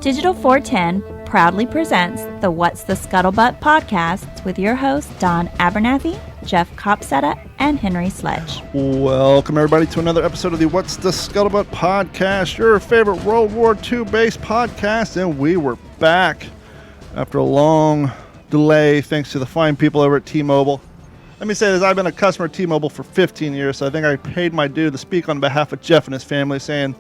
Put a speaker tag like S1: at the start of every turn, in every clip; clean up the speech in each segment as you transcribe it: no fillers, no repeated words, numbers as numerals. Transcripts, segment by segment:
S1: Digital 410 proudly presents the What's the Scuttlebutt podcast with your hosts Don Abernathy, Jeff Copsetta, and Henry Sledge.
S2: Welcome everybody to another episode of the What's the Scuttlebutt podcast, your favorite World War II based podcast, and we were back after a long delay thanks to the fine people over at T-Mobile. Let me say this, I've been a customer of T-Mobile for 15 years, so I think I paid my due to speak on behalf of Jeff and his family, saying,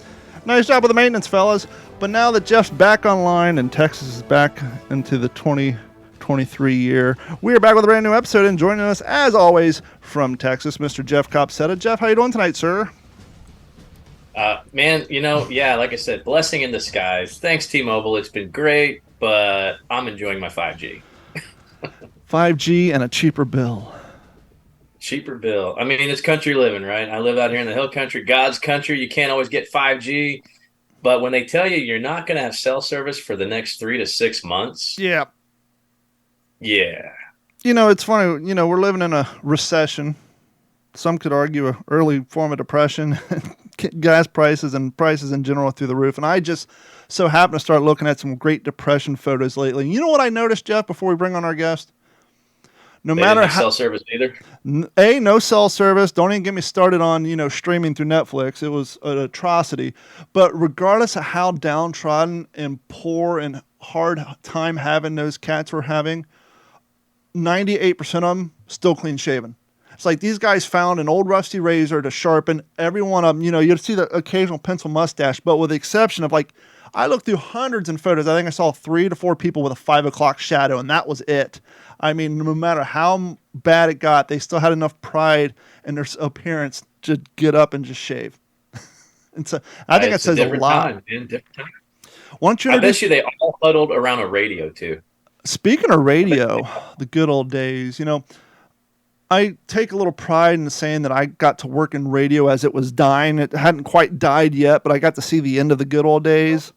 S2: nice job with the maintenance, fellas. But now that Jeff's back online and Texas is back into the 2023 year, we are back with a brand new episode, and joining us, as always, from Texas, Mr. Jeff Copsetta. Jeff, how you doing tonight, sir?
S3: Man, like I said, blessing in disguise. Thanks, T-Mobile. It's been great, but I'm enjoying my 5G.
S2: 5G and a cheaper bill.
S3: Cheaper bill. I mean, it's country living, right? I live out here in the hill country, God's country. You can't always get 5G. But when they tell you you're not going to have cell service for the next 3 to 6 months.
S2: Yeah.
S3: Yeah.
S2: It's funny. We're living in a recession. Some could argue an early form of depression. Gas prices and prices in general through the roof. And I just so happen to start looking at some Great Depression photos lately. You know what I noticed, Jeff, before we bring on our guest? No matter how
S3: cell service either.
S2: No cell service. Don't even get me started on, streaming through Netflix. It was an atrocity. But regardless of how downtrodden and poor and hard time having those cats were having, 98% of them still clean shaven. It's like these guys found an old rusty razor to sharpen every one of them. You'd see the occasional pencil mustache, but with the exception of I looked through hundreds of photos. I think I saw 3 to 4 people with a 5 o'clock shadow, and that was it. I mean, no matter how bad it got, they still had enough pride in their appearance to get up and just shave. And so I think that says a lot.
S3: Time, man. Different time.
S2: Why don't you
S3: I bet you they all huddled around a radio too.
S2: Speaking of radio, the good old days, I take a little pride in saying that I got to work in radio as it was dying. It hadn't quite died yet, but I got to see the end of the good old days.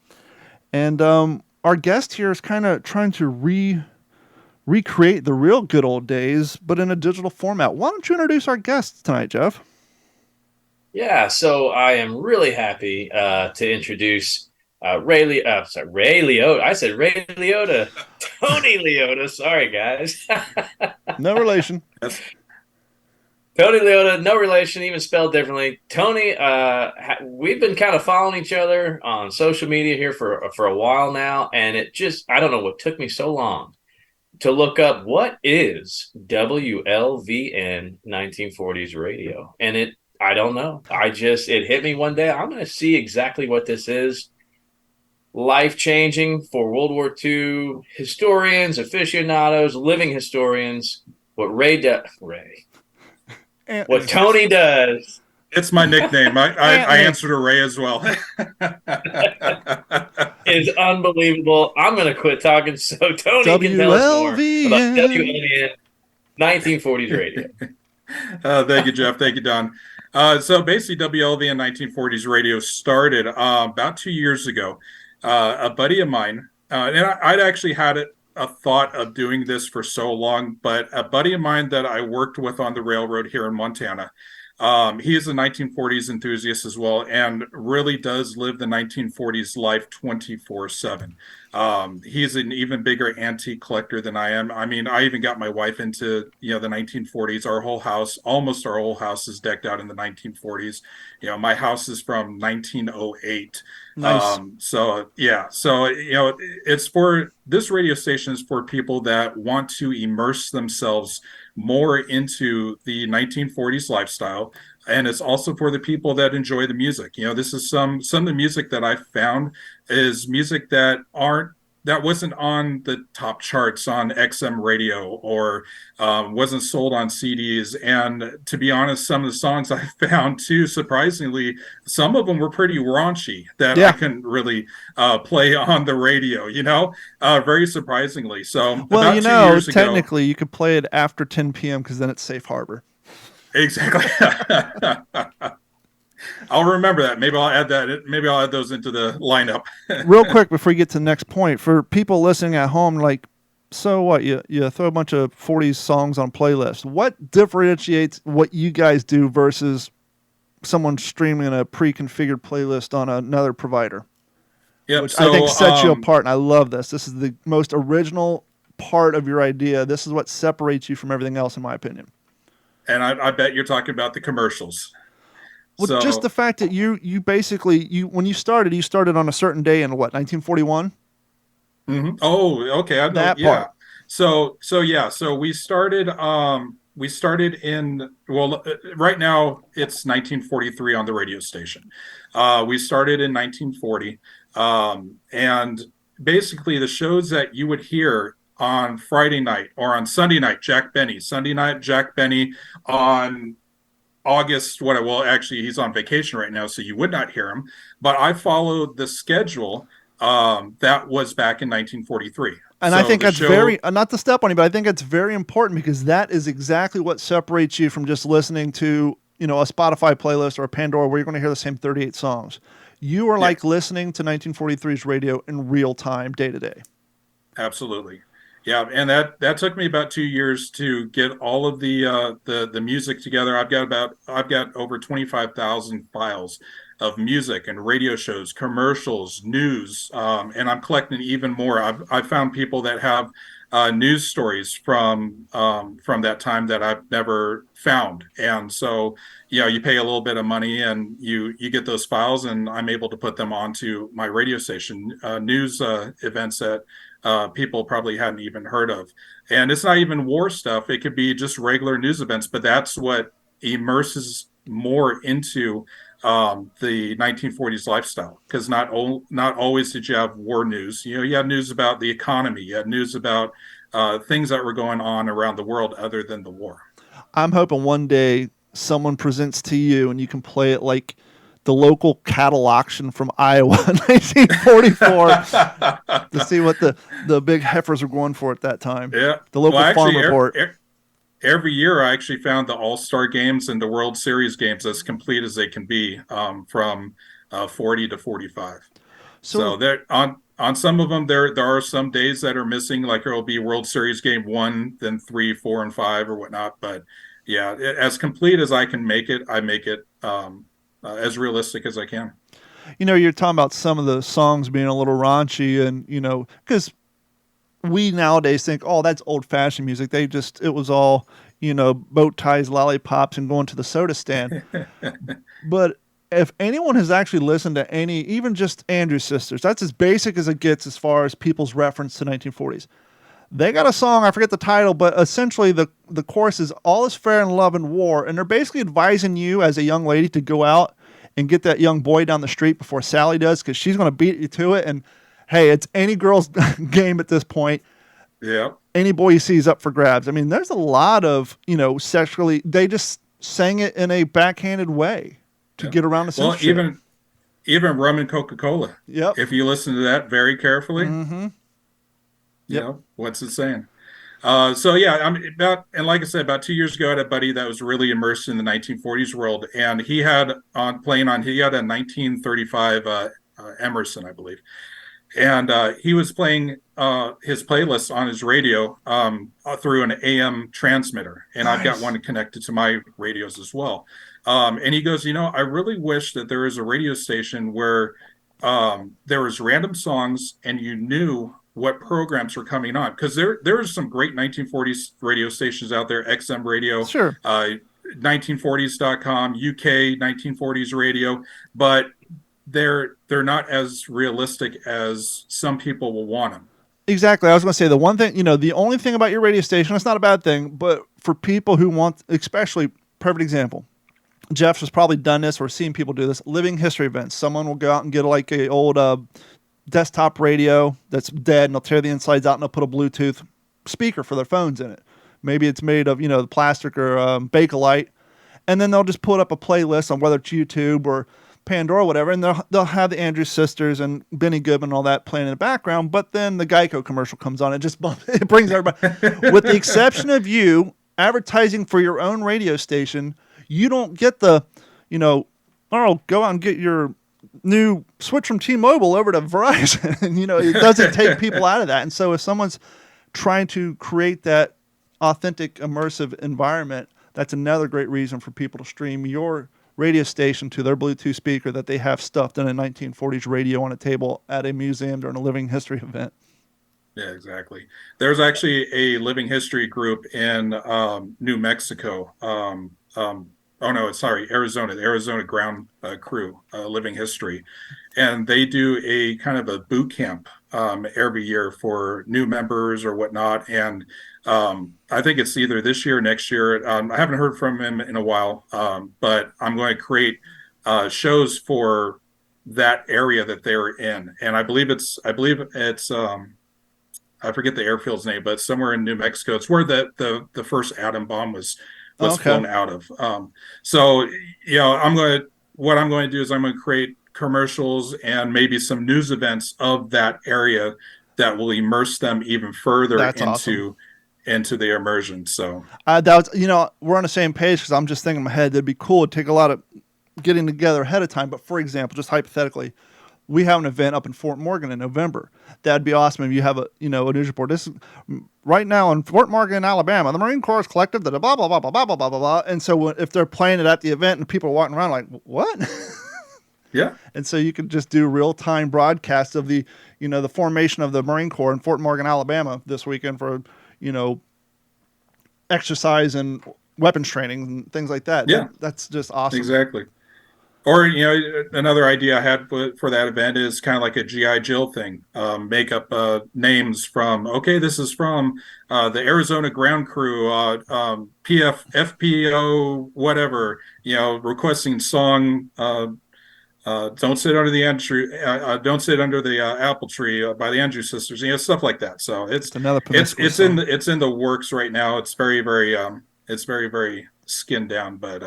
S2: And our guest here is kind of trying to recreate the real good old days, but in a digital format. Why don't you introduce our guests tonight, Jeff?
S3: Yeah, so I am really happy to introduce Ray Liotta. I said Ray Liotta. Tony Liotta. Sorry, guys.
S2: No relation.
S3: Tony Liotta, no relation, even spelled differently. Tony, we've been kind of following each other on social media here for a while now, and I don't know what took me so long to look up what is WVLN1940s-Radio. And I don't know. It hit me one day. I'm going to see exactly what this is. Life-changing for World War II historians, aficionados, living historians. What what Tony does.
S4: It's my nickname. I answer to Ray as well.
S3: Is unbelievable. I'm going to quit talking so Tony can tell us more about WVLN 1940s Radio.
S4: Thank you, Jeff. Thank you, Don. So basically, WVLN 1940s Radio started about 2 years ago. A buddy of mine, and I'd actually had a thought of doing this for so long, but a buddy of mine that I worked with on the railroad here in Montana, he is a 1940s enthusiast as well, and really does live the 1940s life 24/7. He's an even bigger antique collector than I am. I mean, I even got my wife into the 1940s. Almost our whole house is decked out in the 1940s. My house is from 1908.
S2: Nice.
S4: It's for this radio station is for people that want to immerse themselves more into the 1940s lifestyle, and it's also for the people that enjoy the music. This is some of the music that I found is music that wasn't on the top charts on XM radio or wasn't sold on CDs. And to be honest, some of the songs I found too, surprisingly, some of them were pretty raunchy that I couldn't really play on the radio, very surprisingly. So
S2: about 2 years ago, technically you could play it after 10 p.m. because then it's safe harbor.
S4: Exactly. I'll remember that. Maybe I'll add that. Maybe I'll add those into the lineup.
S2: Real quick before we get to the next point, for people listening at home, so what? You throw a bunch of 40s songs on playlists. What differentiates what you guys do versus someone streaming a pre-configured playlist on another provider?
S4: Yep.
S2: which
S4: So,
S2: I think sets you apart. And I love this. This is the most original part of your idea. This is what separates you from everything else, in my opinion.
S4: And I bet you're talking about the commercials.
S2: Well,
S4: So,
S2: just the fact that you basically, when you started on a certain day in what, 1941?
S4: mhm. Oh, okay. I know.
S2: That
S4: Yeah.
S2: part.
S4: So we started in, well, right now it's 1943 on the radio station. We started in 1940. And basically the shows that you would hear on Friday night or on Sunday night, Sunday night, Jack Benny on August, well, actually he's on vacation right now, so you would not hear him, but I followed the schedule that was back in 1943.
S2: And
S4: So
S2: I think
S4: the
S2: that's
S4: show-
S2: very, not to step on you, but I think it's very important because that is exactly what separates you from just listening to, a Spotify playlist or a Pandora where you're going to hear the same 38 songs. You are like listening to 1943's radio in real time, day to day.
S4: Absolutely. Yeah, and that took me about 2 years to get all of the music together. I've got over 25,000 files of music and radio shows, commercials, news, and I'm collecting even more. I've found people that have news stories from that time that I've never found, and so you pay a little bit of money and you get those files, and I'm able to put them onto my radio station, news events that people probably hadn't even heard of. And it's not even war stuff. It could be just regular news events, but that's what immerses more into the 1940s lifestyle, because not always did you have war news. You had news about the economy. You had news about things that were going on around the world other than the war.
S2: I'm hoping one day someone presents to you and you can play it like the local cattle auction from Iowa in 1944 to see what the big heifers were going for at that time.
S4: Yeah.
S2: The local farm report.
S4: Every year I actually found the All-Star games and the World Series games as complete as they can be, from 40 to 45. So there on some of them, there are some days that are missing, like there will be World Series game 1, then 3, 4, and 5 or whatnot. But yeah, as complete as I can make it, I make it as realistic as I can.
S2: You're talking about some of the songs being a little raunchy, and because we nowadays think, oh, that's old-fashioned music. It was all, bow ties, lollipops, and going to the soda stand. But if anyone has actually listened to any, even just Andrews Sisters, that's as basic as it gets as far as people's reference to 1940s. They got a song, I forget the title, but essentially the chorus is all is fair in love and war, and they're basically advising you as a young lady to go out and get that young boy down the street before Sally does, because she's going to beat you to it. And hey, it's any girl's game at this point.
S4: Yeah.
S2: Any boy you see is up for grabs. I mean, there's a lot of, sexually, they just sang it in a backhanded way to get around the censorship.
S4: Well, even rum and Coca-Cola.
S2: Yep.
S4: If you listen to that very carefully,
S2: Yep.
S4: What's it saying? So yeah, and like I said, about 2 years ago, I had a buddy that was really immersed in the 1940s world, and he had a 1935 Emerson, I believe, and he was playing his playlist on his radio through an AM transmitter, and
S2: Nice.
S4: I've got one connected to my radios as well. And he goes, I really wish that there was a radio station where there was random songs and you knew what programs were coming on, because there are some great 1940s radio stations out there, XM Radio,
S2: Sure.
S4: 1940s.com, UK 1940s radio, but they're not as realistic as some people will want them.
S2: Exactly. I was going to say the one thing, the only thing about your radio station, it's not a bad thing, but for people who want, especially, perfect example, Jeff has probably done this or seen people do this, living history events. Someone will go out and get like a old desktop radio that's dead, and they'll tear the insides out and they'll put a Bluetooth speaker for their phones in it. Maybe it's made of, the plastic or Bakelite, and then they'll just put up a playlist on whether it's YouTube or Pandora or whatever, and they'll have the Andrews Sisters and Benny Goodman and all that playing in the background, but then the Geico commercial comes on and it brings everybody. With the exception of you advertising for your own radio station, you don't get the, go out and get your new switch from T-Mobile over to Verizon. And, it doesn't take people out of that. And so if someone's trying to create that authentic, immersive environment, that's another great reason for people to stream your radio station to their Bluetooth speaker that they have stuffed in a 1940s radio on a table at a museum during a living history event.
S4: Yeah, exactly. There's actually a living history group in New Mexico. Arizona, the Arizona Ground Crew, Living History. And they do a kind of a boot camp every year for new members or whatnot. And I think it's either this year or next year. I haven't heard from him in a while, but I'm going to create shows for that area that they're in. And I believe it's I forget the airfield's name, but somewhere in New Mexico. It's where the first atom bomb was flown out of. So, what I'm going to do is I'm going to create commercials and maybe some news events of that area that will immerse them even further into the immersion. So
S2: that was, we're on the same page, because I'm just thinking in my head, that'd be cool. It'd take a lot of getting together ahead of time. But for example, just hypothetically, we have an event up in Fort Morgan in November. That'd be awesome if you have a news report. This is right now in Fort Morgan, Alabama. The Marine Corps collective, blah, blah, blah, blah, blah, blah, blah, blah, blah. And so if they're playing it at the event and people are walking around like, what?
S4: Yeah.
S2: And so you could just do real-time broadcasts of the formation of the Marine Corps in Fort Morgan, Alabama this weekend for, exercise and weapons training and things like that.
S4: Yeah.
S2: That's just awesome.
S4: Exactly. Or, another idea I had for that event is kind of like a G.I. Jill thing. Make up names from, this is from the Arizona Ground Crew, FPO, whatever, requesting song, Don't Sit Under the Don't Sit Under the Apple Tree by the Andrews Sisters, stuff like that. So it's in the works right now. It's very, very, very skinned down, but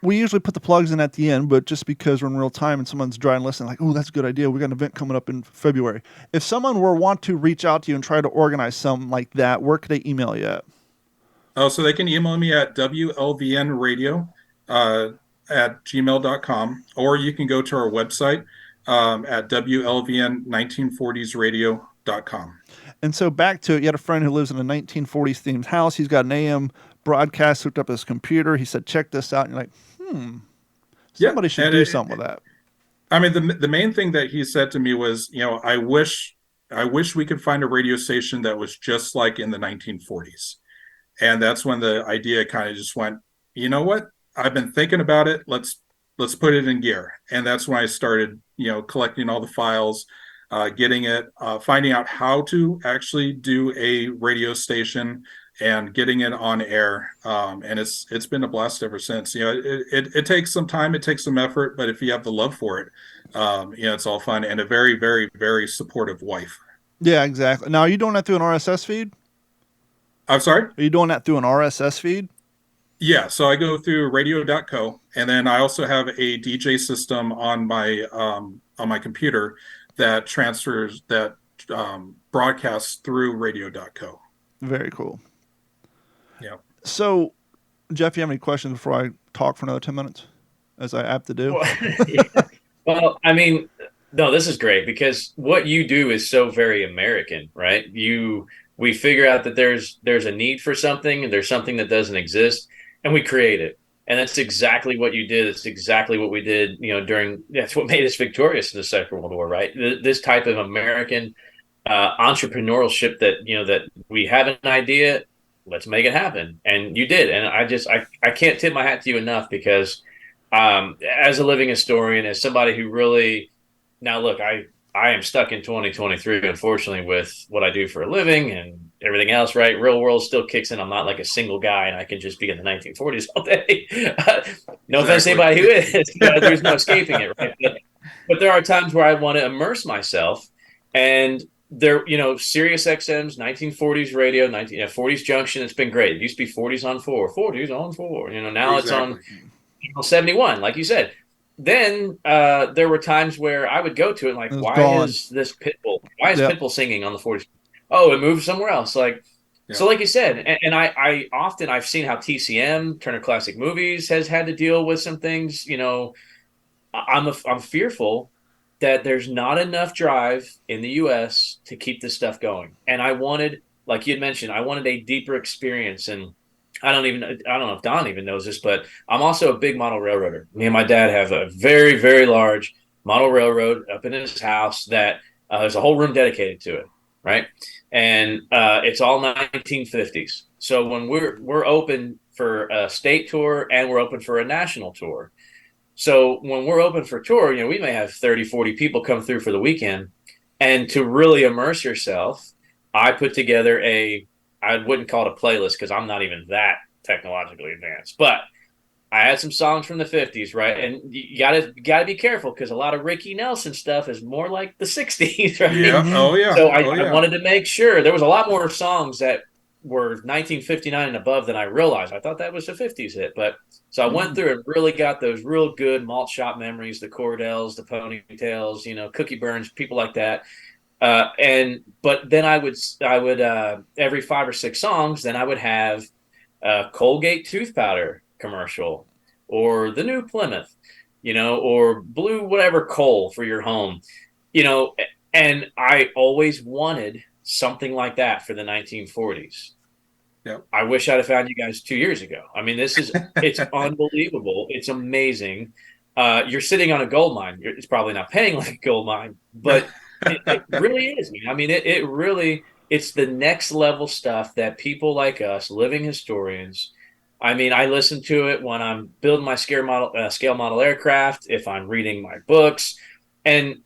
S2: we usually put the plugs in at the end, but just because we're in real time and someone's dry and listening, like, oh, that's a good idea. We got an event coming up in February. If someone want to reach out to you and try to organize something like that, where could they email you at?
S4: Oh, so they can email me at WLVNradio at gmail.com, or you can go to our website at WLVN1940s-Radio.com.
S2: And so back to it, you had a friend who lives in a 1940s themed house. He's got an AM broadcast hooked up his computer. He said, check this out. And you're like, somebody should do something with that.
S4: I mean, the main thing that he said to me was, I wish we could find a radio station that was just like in the 1940s. And that's when the idea kind of just went, you know what? I've been thinking about it. Let's put it in gear. And that's when I started, collecting all the files, getting it, finding out how to actually do a radio station and getting it on air. And it's been a blast ever since. It takes some time, it takes some effort, but if you have the love for it, it's all fun, and a very, very, very supportive wife.
S2: Yeah, exactly. Now, are you doing that through an RSS feed?
S4: I'm sorry?
S2: Are you doing that through an RSS feed?
S4: Yeah, so I go through radio.co, and then I also have a DJ system on my computer that broadcasts through radio.co.
S2: Very cool.
S4: Yeah.
S2: So, Jeff, you have any questions before I talk for another 10 minutes, as I have to do?
S3: Well, I mean, no, this is great, because what you do is so very American, right? We figure out that there's a need for something, and there's something that doesn't exist, and we create it. And that's exactly what you did. It's exactly what we did, that's what made us victorious in the Second World War, right? This type of American entrepreneurship that we have an idea, let's make it happen. And you did. And I can't tip my hat to you enough, because as a living historian, as somebody who really, now look, I am stuck in 2023, unfortunately, with what I do for a living and everything else, right? Real world still kicks in. I'm not like a single guy and I can just be in the 1940s all day. No offense to anybody who is. There's no escaping it, right? But there are times where I want to immerse myself, and there, Sirius XM's 1940s radio, 40s junction. It's been great. It used to be 40s on 4. Now It's on 71, like you said. Then there were times where I would go to it like, why is this Pitbull? Why is Pitbull singing on the 40s? Oh, it moved somewhere else. So like you said, and I often, I've seen how TCM, Turner Classic Movies, has had to deal with some things. I'm fearful that there's not enough drive in the U.S. to keep this stuff going. And I wanted, like you had mentioned, I wanted a deeper experience. And I don't know if Don even knows this, but I'm also a big model railroader. Me and my dad have a very, very large model railroad up in his house that there's a whole room dedicated to it, right? And it's all 1950s. So when we're open for a state tour and we're open for a national tour. So when we're open for tour, we may have 30, 40 people come through for the weekend. And to really immerse yourself, I put together I wouldn't call it a playlist because I'm not even that technologically advanced, but I had some songs from the 50s, right? And you gotta be careful because a lot of Ricky Nelson stuff is more like the 60s, right?
S4: Yeah. Oh yeah.
S3: So I wanted to make sure there was a lot more songs that were 1959 and above than I realized. I thought that was a 50s hit, but so I went through and really got those real good malt shop memories, the Cordells, the Ponytails, Cookie Burns, people like that. But then I would every 5 or 6 songs, then I would have a Colgate tooth powder commercial or the new Plymouth, or blue whatever coal for your home, and I always wanted something like that for the 1940s.
S4: Yep.
S3: I wish I'd have found you guys 2 years ago. I mean, it's unbelievable. It's amazing. You're sitting on a gold mine. It's probably not paying like a gold mine, but it really is. I mean, it really, it's the next level stuff that people like us, living historians, I mean, I listen to it when I'm building my scale model aircraft, if I'm reading my books. And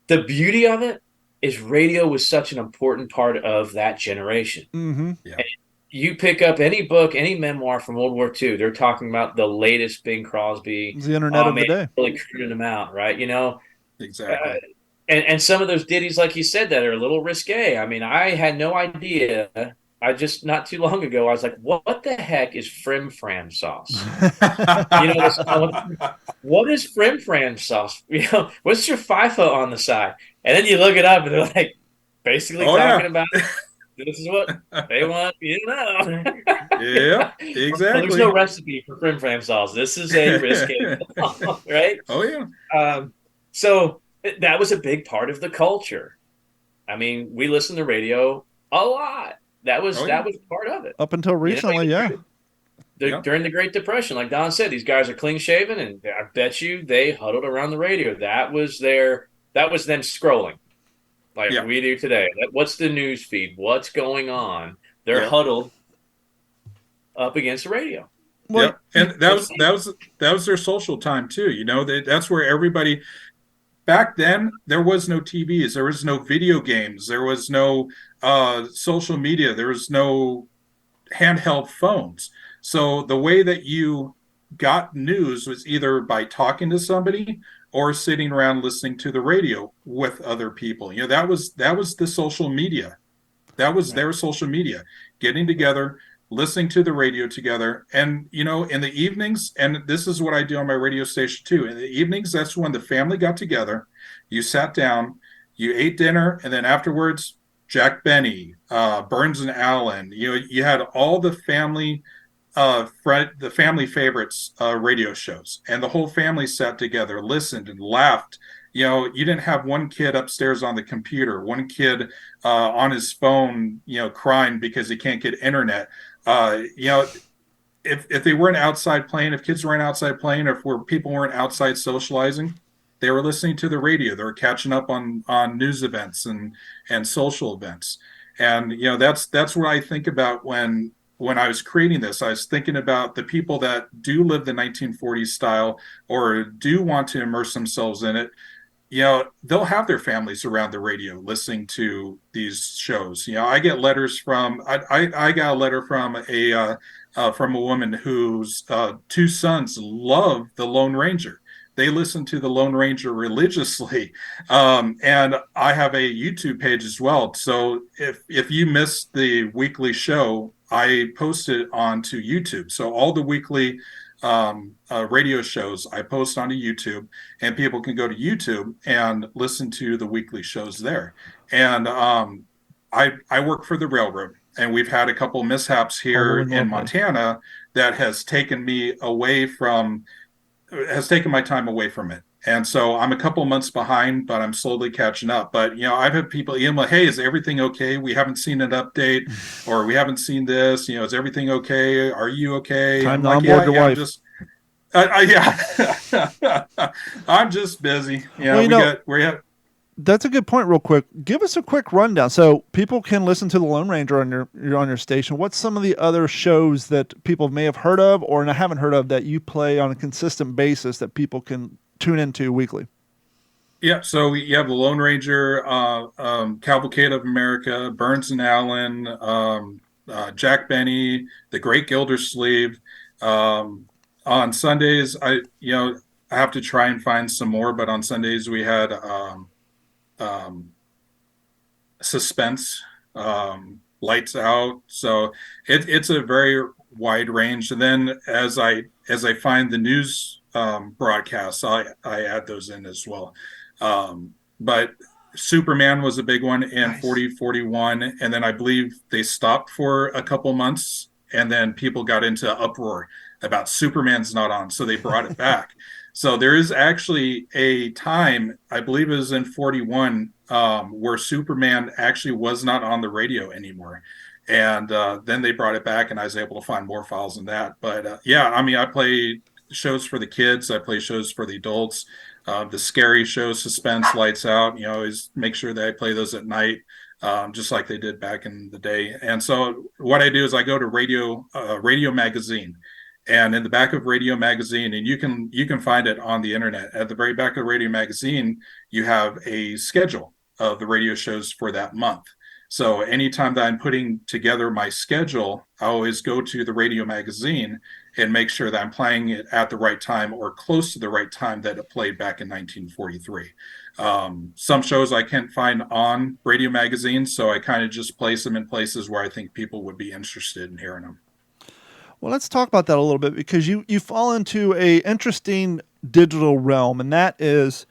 S3: the beauty of it is radio was such an important part of that generation.
S2: Mm-hmm.
S4: Yeah.
S3: And you pick up any book, any memoir from World War II, they're talking about the latest Bing Crosby.
S2: It's the internet of the day.
S3: Really crooning them out, right?
S4: Exactly.
S3: And some of those ditties, like you said, that are a little risque. I mean, I had no idea. I just, not too long ago, I was like, what the heck is Frim Fram sauce? What is Frim Fram sauce? What's your FIFO on the side? And then you look it up and they're like, basically talking about this is what they want you to know.
S4: Yeah, exactly.
S3: So there's no recipe for Frim Fram sauce. This is a risque, right?
S4: Oh, yeah.
S3: So that was a big part of the culture. I mean, we listened to radio a lot. That was part of it.
S2: Up until recently,
S3: During the Great Depression, like Don said, these guys are clean shaven, and I bet you they huddled around the radio. That was them scrolling, like we do today. What's the news feed? What's going on? They're huddled up against the radio.
S4: Well, and that was their social time too. That's where everybody. Back then, there was no TVs, there was no video games, there was no social media, there was no handheld phones. So the way that you got news was either by talking to somebody or sitting around listening to the radio with other people. That was the social media. That was their social media, getting together, listening to the radio together. And, in the evenings, and this is what I do on my radio station too, in the evenings, that's when the family got together, you sat down, you ate dinner, and then afterwards, Jack Benny, Burns and Allen, you had all the family favorites radio shows, and the whole family sat together, listened and laughed. You didn't have one kid upstairs on the computer, one kid on his phone, crying because he can't get internet. If they weren't outside playing, if kids weren't outside playing, or if people weren't outside socializing, they were listening to the radio. They were catching up on news events and social events. And that's what I think about when I was creating this. I was thinking about the people that do live the 1940s style or do want to immerse themselves in it. They'll have their families around the radio listening to these shows. I get letters from I got a letter from a woman whose 2 sons love the Lone Ranger. They listen to the Lone Ranger religiously, and I have a YouTube page as well. So if you missed the weekly show, I post it onto YouTube. So all the weekly radio shows I post onto YouTube, and people can go to YouTube and listen to the weekly shows there. And I work for the railroad, and we've had a couple mishaps here in Montana that has taken my time away from it. And so I'm a couple months behind, but I'm slowly catching up. But, I've had people email, hey, is everything okay? We haven't seen an update, or we haven't seen this. Is everything okay? Are you okay?
S2: Time
S4: I'm
S2: to
S4: like,
S2: onboard your wife.
S4: I'm just, yeah, I'm just busy.
S2: That's a good point. Real quick, give us a quick rundown so people can listen to the Lone Ranger on your station. What's some of the other shows that people may have heard of or haven't heard of that you play on a consistent basis that people can tune into weekly?
S4: Yeah, so you have the Lone Ranger, Cavalcade of America, Burns and Allen, Jack Benny, the Great Gildersleeve. On Sundays, I have to try and find some more, but on Sundays we had Suspense, Lights Out. So it's a very wide range. And then as I find the news broadcasts, I add those in as well. But Superman was a big one in 4041, and then I believe they stopped for a couple months, and then people got into uproar about Superman's not on, so they brought it back. So there is actually a time, I believe it was in 41, where Superman actually was not on the radio anymore. And then they brought it back, and I was able to find more files than that. But I play shows for the kids. I play shows for the adults. The scary shows, Suspense, Lights Out, always make sure that I play those at night, just like they did back in the day. And so what I do is I go to Radio Magazine. And in the back of Radio Magazine, and you can find it on the internet, at the very back of Radio Magazine, you have a schedule of the radio shows for that month. So anytime that I'm putting together my schedule, I always go to the Radio Magazine and make sure that I'm playing it at the right time or close to the right time that it played back in 1943. Some shows I can't find on Radio Magazine, so I kind of just place them in places where I think people would be interested in hearing them.
S2: Well, let's talk about that a little bit, because you fall into a interesting digital realm, and that is,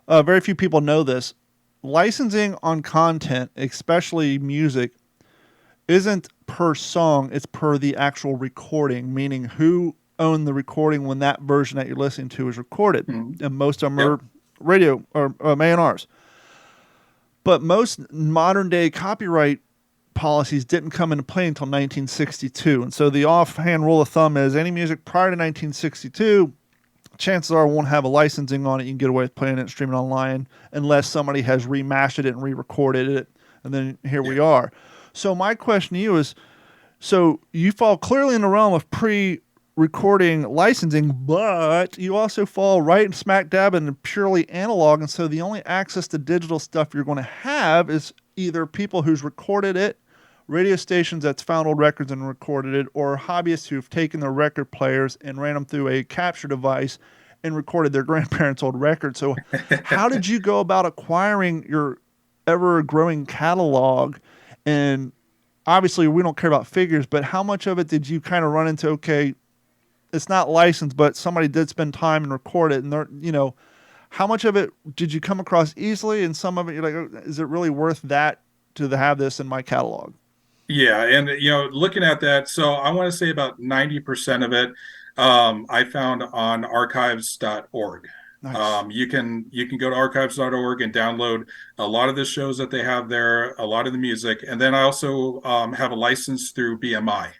S2: very few people know this. Licensing on content, especially music, isn't per song, it's per the actual recording, meaning who owned the recording when that version that you're listening to is recorded. Mm-hmm. And most of them are radio or A&Rs. But most modern day copyright policies didn't come into play until 1962. And so the offhand rule of thumb is any music prior to 1962, chances are won't have a licensing on it. You can get away with playing it and streaming online unless somebody has remastered it and re-recorded it. And then here we are. So my question to you is, so you fall clearly in the realm of pre-recording licensing, but you also fall right smack dab in purely analog. And so the only access to digital stuff you're going to have is either people who's recorded it, radio stations that's found old records and recorded it, or hobbyists who've taken their record players and ran them through a capture device and recorded their grandparents' old records. So how did you go about acquiring your ever-growing catalog? And obviously we don't care about figures, but how much of it did you kind of run into, okay, it's not licensed, but somebody did spend time and record it, and they're, how much of it did you come across easily, and some of it you're like, is it really worth that to have this in my catalog?
S4: Yeah, and looking at that, so I want to say about 90% of it I found on archives.org. Nice. You can go to archives.org and download a lot of the shows that they have there, a lot of the music, and then I also have a license through BMI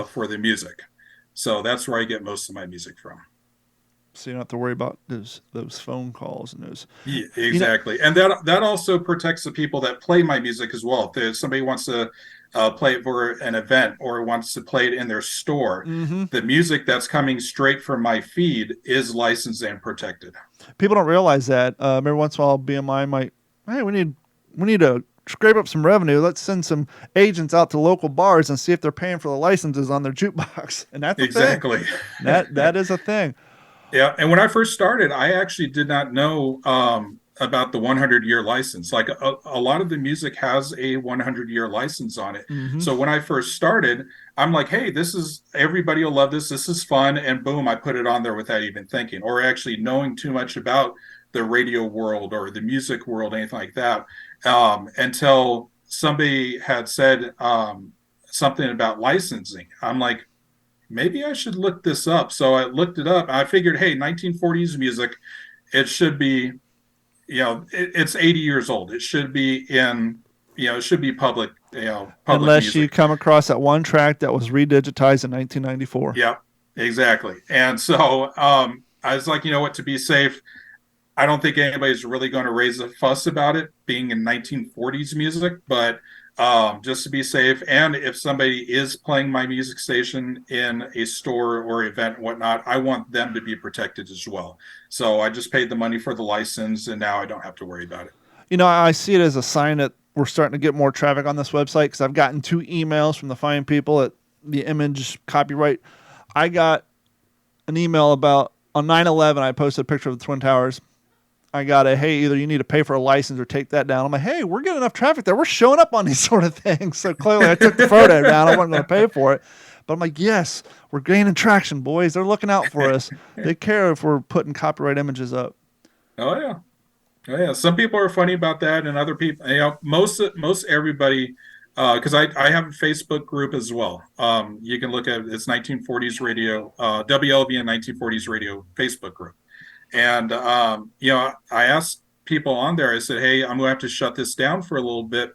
S4: for the music. So that's where I get most of my music from.
S2: So you don't have to worry about those phone calls and those.
S4: Yeah, exactly. And that also protects the people that play my music as well. If somebody wants to play it for an event or wants to play it in their store, the music that's coming straight from my feed is licensed and protected.
S2: People don't realize that. Every once in a while, BMI might, hey, we need to scrape up some revenue. Let's send some agents out to local bars and see if they're paying for the licenses on their jukebox. And that's
S4: exactly
S2: a thing. That is a thing.
S4: Yeah, and when I first started, I actually did not know about the 100-year license. Like a lot of the music has a 100-year license on it. Mm-hmm. So when I first started, I'm like, hey, everybody will love this. This is fun. And boom, I put it on there without even thinking or actually knowing too much about the radio world or the music world, anything like that, until somebody had said something about licensing. I'm like, maybe I should look this up. So I looked it up. I figured, hey, 1940s music, it should be, it's 80 years old. It should be it should be public
S2: Unless
S4: music.
S2: you come across that one track that was redigitized in 1994.
S4: Yeah, exactly. And so I was like, you know what, to be safe, I don't think anybody's really going to raise a fuss about it being in 1940s music, but just to be safe. And if somebody is playing my music station in a store or event and whatnot, I want them to be protected as well. So I just paid the money for the license, and now I don't have to worry about it.
S2: I see it as a sign that we're starting to get more traffic on this website, because I've gotten 2 emails from the fine people at the image copyright. I got an email about, on 9/11, I posted a picture of the Twin Towers. I got hey, either you need to pay for a license or take that down. I'm like, hey, we're getting enough traffic there. We're showing up on these sort of things. So clearly I took the photo down. I wasn't going to pay for it. But I'm like, yes, we're gaining traction, boys. They're looking out for us. They care if we're putting copyright images up.
S4: Oh, yeah. Oh, yeah. Some people are funny about that, and other people, most everybody, because I have a Facebook group as well. You can look at it's 1940s Radio, WLVN1940s Radio Facebook group. And, I asked people on there, I said, hey, I'm going to have to shut this down for a little bit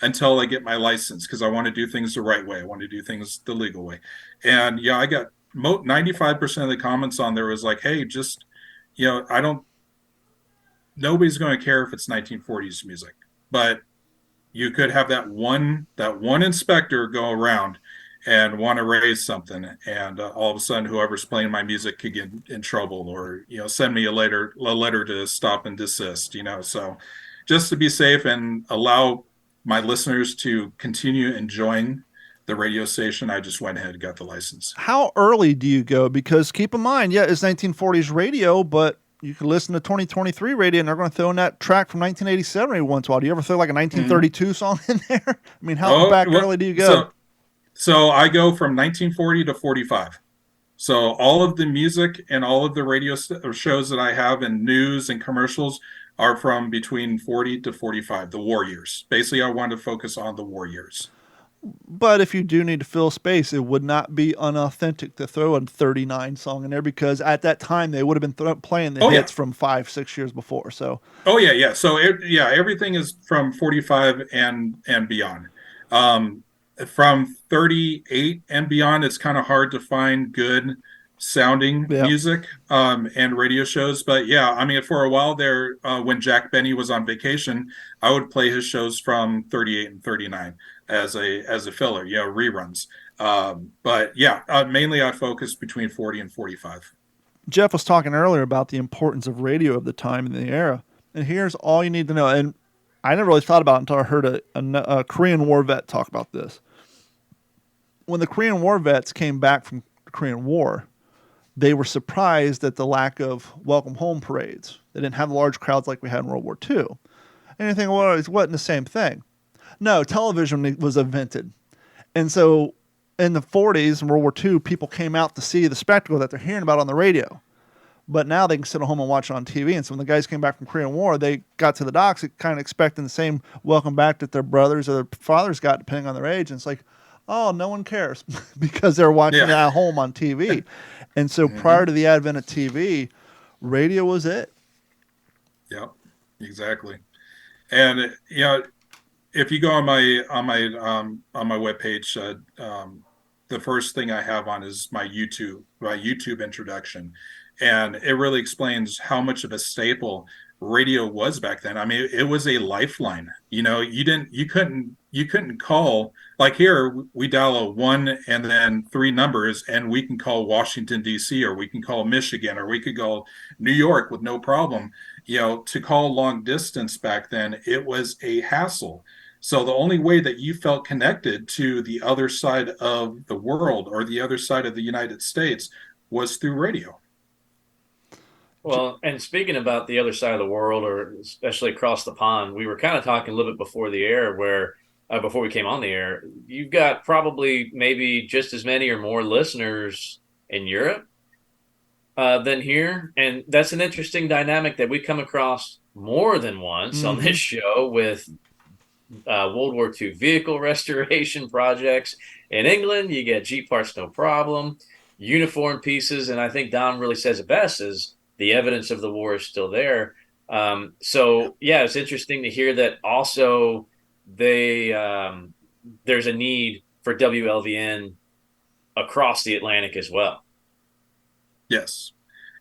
S4: until I get my license, because I want to do things the right way. I want to do things the legal way. And, I got 95% of the comments on there was like, hey, just, nobody's going to care if it's 1940s music. But you could have that one inspector go around and want to raise something, and all of a sudden whoever's playing my music could get in trouble, or send me a letter to stop and desist. So just to be safe and allow my listeners to continue enjoying the radio station, I just went ahead and got the license.
S2: How early do you go? Because keep in mind, it's 1940s radio, but you can listen to 2023 radio and they're going to throw in that track from 1987 every once in a while. Do you ever throw like a 1932 song in there? I mean, how early do you go?
S4: So I go from 1940 to 45. So all of the music and all of the radio shows that I have and news and commercials are from between 40 to 45, the war years. Basically, I wanted to focus on the war years.
S2: But if you do need to fill space, it would not be unauthentic to throw a 39 song in there, because at that time they would have been playing the hits from 5-6 years before. So.
S4: Oh yeah. So everything is from 45 and beyond. From 38 and beyond, it's kind of hard to find good sounding music and radio shows. But for a while there, when Jack Benny was on vacation, I would play his shows from 38 and 39 as a filler, reruns. Mainly I focus between 40 and 45.
S2: Jeff was talking earlier about the importance of radio of the time and the era. And here's all you need to know. And I never really thought about it until I heard a Korean War vet talk about this. When the Korean War vets came back from the Korean War, they were surprised at the lack of welcome home parades. They didn't have large crowds like we had in World War II. And you think, well, it wasn't the same thing. No, television was invented. And so in the 40s and World War II, people came out to see the spectacle that they're hearing about on the radio. But now they can sit at home and watch it on TV. And so when the guys came back from Korean War, they got to the docks kind of expecting the same welcome back that their brothers or their fathers got, depending on their age. And it's like, oh, no one cares because they're watching it at home on TV. And so prior to the advent of TV, radio was it.
S4: Yep, exactly. And if you go on my webpage, the first thing I have on is my YouTube introduction, and it really explains how much of a staple radio was back then. I mean, it was a lifeline. You couldn't call, like here we dial a 1 and then 3 numbers and we can call Washington DC, or we can call Michigan, or we could call New York with no problem. To call long distance back then, it was a hassle. So the only way that you felt connected to the other side of the world or the other side of the United States was through radio.
S3: Well, and speaking about the other side of the world, or especially across the pond, we were kind of talking a little bit before the air, before we came on the air, you've got probably maybe just as many or more listeners in Europe than here. And that's an interesting dynamic that we come across more than once on this show with World War II vehicle restoration projects. In England, you get Jeep parts, no problem, uniform pieces. And I think Don really says it best is the evidence of the war is still there. So yeah, it's interesting to hear that also there's a need for WLVN across the Atlantic as well.
S4: Yes.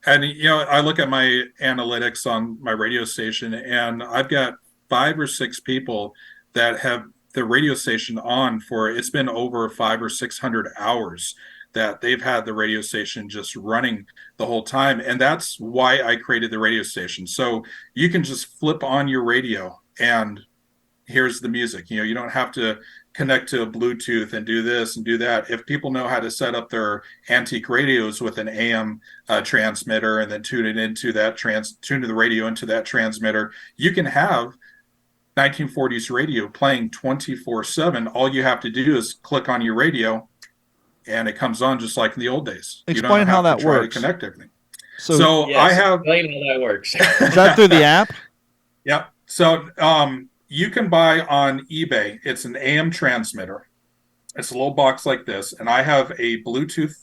S4: And, I look at my analytics on my radio station, and I've got 5 or 6 people that have the radio station on for, it's been over 500 or 600 hours that they've had the radio station just running the whole time. And that's why I created the radio station. So you can just flip on your radio and here's the music. You don't have to connect to a Bluetooth and do this and do that. If people know how to set up their antique radios with an AM transmitter and then tune the radio into that transmitter, you can have 1940s radio playing 24/7. All you have to do is click on your radio and it comes on just like in the old days.
S2: Explain how that works.
S4: To connect everything.
S3: So yes, I have. Explain how that works.
S2: Is that through the app?
S4: Yeah. So you can buy on eBay. It's an AM transmitter. It's a little box like this, and I have a Bluetooth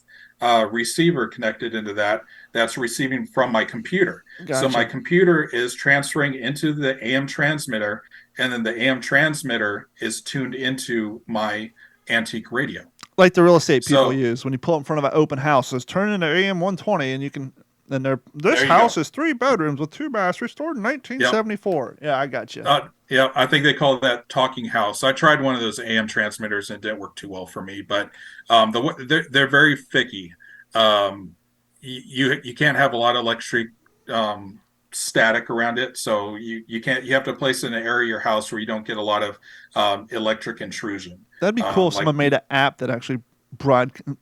S4: receiver connected into that. That's receiving from my computer. Gotcha. So my computer is transferring into the AM transmitter, and then the AM transmitter is tuned into my antique radio.
S2: Like the real estate people use when you pull up in front of an open house. Says turn into AM 120, and you can. And this house is 3 bedrooms with 2 baths, restored in 1974. Yep. Yeah, I got you.
S4: Yeah, I think they call that talking house. I tried one of those AM transmitters and it didn't work too well for me. But they're very thicky. You can't have a lot of electric static around it, so you have to place it in an area of your house where you don't get a lot of electric intrusion.
S2: That'd be cool if someone made an app that actually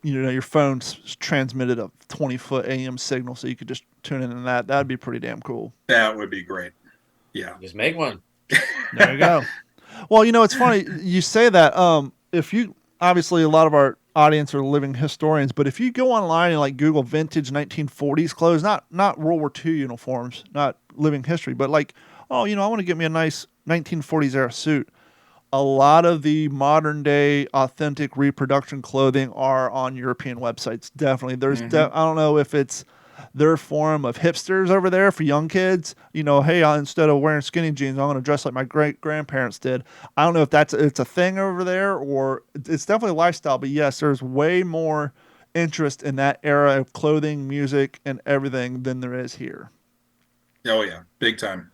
S2: your phone transmitted a 20-foot AM signal, so you could just tune in on that. That'd be pretty damn cool.
S4: That would be great. Yeah,
S3: just make one.
S2: There you go. Well, it's funny you say that. If you obviously a lot of our audience are living historians, but if you go online and like Google vintage 1940s clothes, not World War II uniforms, not living history, but like, I want to get me a nice 1940s era suit. A lot of the modern day authentic reproduction clothing are on European websites. Definitely. There's, I don't know if it's their form of hipsters over there for young kids. Hey, instead of wearing skinny jeans, I'm going to dress like my great grandparents did. I don't know if it's a thing over there or it's definitely a lifestyle, but yes, there's way more interest in that era of clothing, music, and everything than there is here.
S4: Oh yeah. Big time.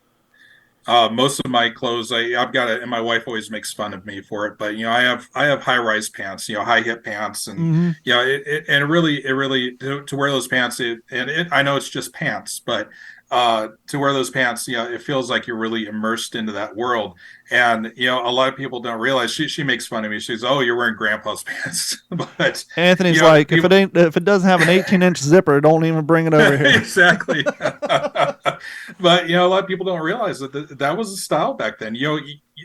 S4: Most of my clothes, I've got it, and my wife always makes fun of me for it. But I have high rise pants, high hip pants, and it really to wear those pants. I know it's just pants, but to wear those pants, it feels like you're really immersed into that world. And a lot of people don't realize. She makes fun of me. She says, "Oh, you're wearing grandpa's pants." But
S2: Anthony's like, if it doesn't have an 18-inch zipper, don't even bring it over here.
S4: Exactly. But a lot of people don't realize that was a style back then.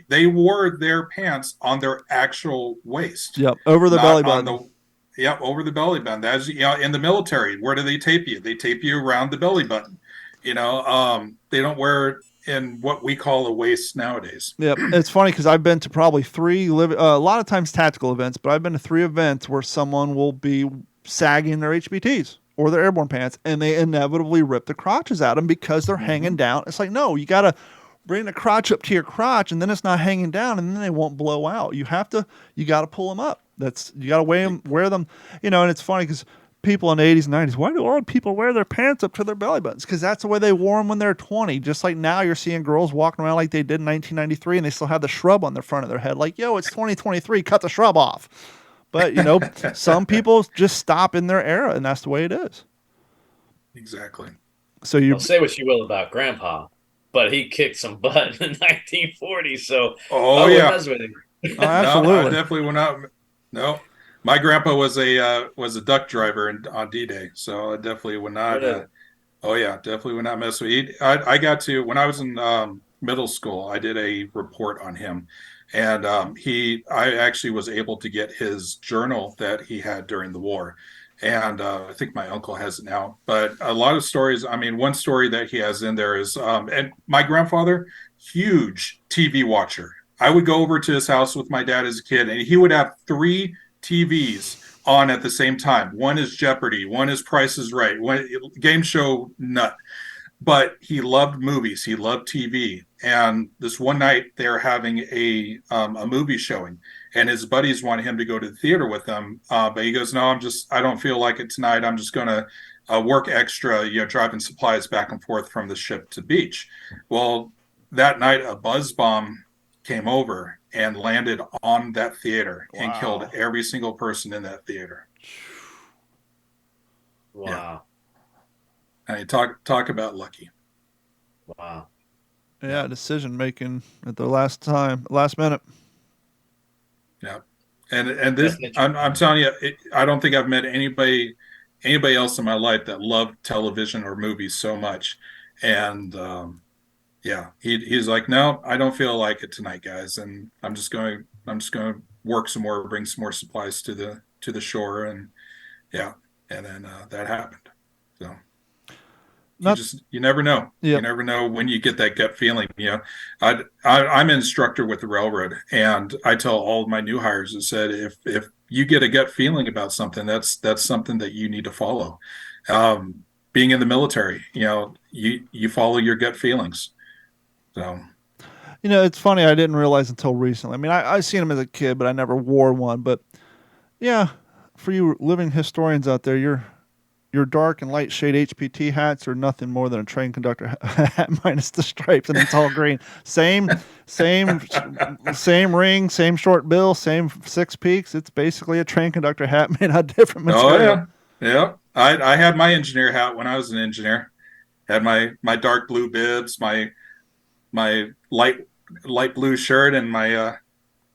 S4: They wore their pants on their actual waist.
S2: Yep, over the belly button.
S4: Over the belly button. That's in the military. Where do they tape you? They tape you around the belly button. They don't wear it in what we call a waist nowadays.
S2: Yep, it's funny because I've been to probably 3 a lot of times tactical events, but I've been to 3 events where someone will be sagging their HBTs or their airborne pants, and they inevitably rip the crotches at them because they're hanging down. It's like, no, you got to bring the crotch up to your crotch, and then it's not hanging down, and then they won't blow out. You got to pull them up. You got to wear them, and it's funny because people in the 80s and 90s, why do old people wear their pants up to their belly buttons? Because that's the way they wore them when they're 20. Just like now you're seeing girls walking around like they did in 1993, and they still have the shrub on the front of their head. Like, it's 2023, cut the shrub off. But, some people just stop in their era, and that's the way it is.
S4: Exactly.
S2: So you
S3: say what you will about Grandpa, but he kicked some butt in the 1940s. So,
S4: yeah.
S3: With him.
S2: Oh, absolutely.
S4: No, I definitely would not. No. My grandpa was a duck driver on D-Day, so I definitely would not. Definitely would not mess with him. I got to, when I was in middle school, I did a report on him. And I actually was able to get his journal that he had during the war. And I think my uncle has it now. But a lot of stories, one story that he has in there is, and my grandfather, huge TV watcher. I would go over to his house with my dad as a kid, and he would have 3 TVs on at the same time. One is Jeopardy, one is Price is Right, one game show nut. but he loved movies. He loved TV. And this one night they're having a movie showing, and his buddies want him to go to the theater with them. But he goes, no, I don't feel like it tonight. I'm just going to work extra, driving supplies back and forth from the ship to beach. Well, that night a buzz bomb came over and landed on that theater and killed every single person in that theater.
S3: Wow.
S4: Yeah. And you talk about lucky.
S3: Wow.
S2: Yeah, decision making at the last minute.
S4: Yeah, and this, I'm telling you, I don't think I've met anybody else in my life that loved television or movies so much. And yeah, he's like, no, I don't feel like it tonight, guys, and I'm just going to work some more, bring some more supplies to the shore, and yeah, and then that happened. So. You never know. Yep. You never know when you get that gut feeling. I'm an instructor with the railroad, and I tell all of my new hires, I said, if you get a gut feeling about something, that's something that you need to follow. Being in the military, you follow your gut feelings. So,
S2: it's funny. I didn't realize until recently. I mean, I seen them as a kid, but I never wore one. But yeah, for you living historians out there, your dark and light shade HPT hats are nothing more than a train conductor hat minus the stripes, and it's all green. Same ring, same short bill, same 6 peaks. It's basically a train conductor hat made out of different material.
S4: Oh yeah. I had my engineer hat when I was an engineer. Had my dark blue bibs, my light blue shirt, and my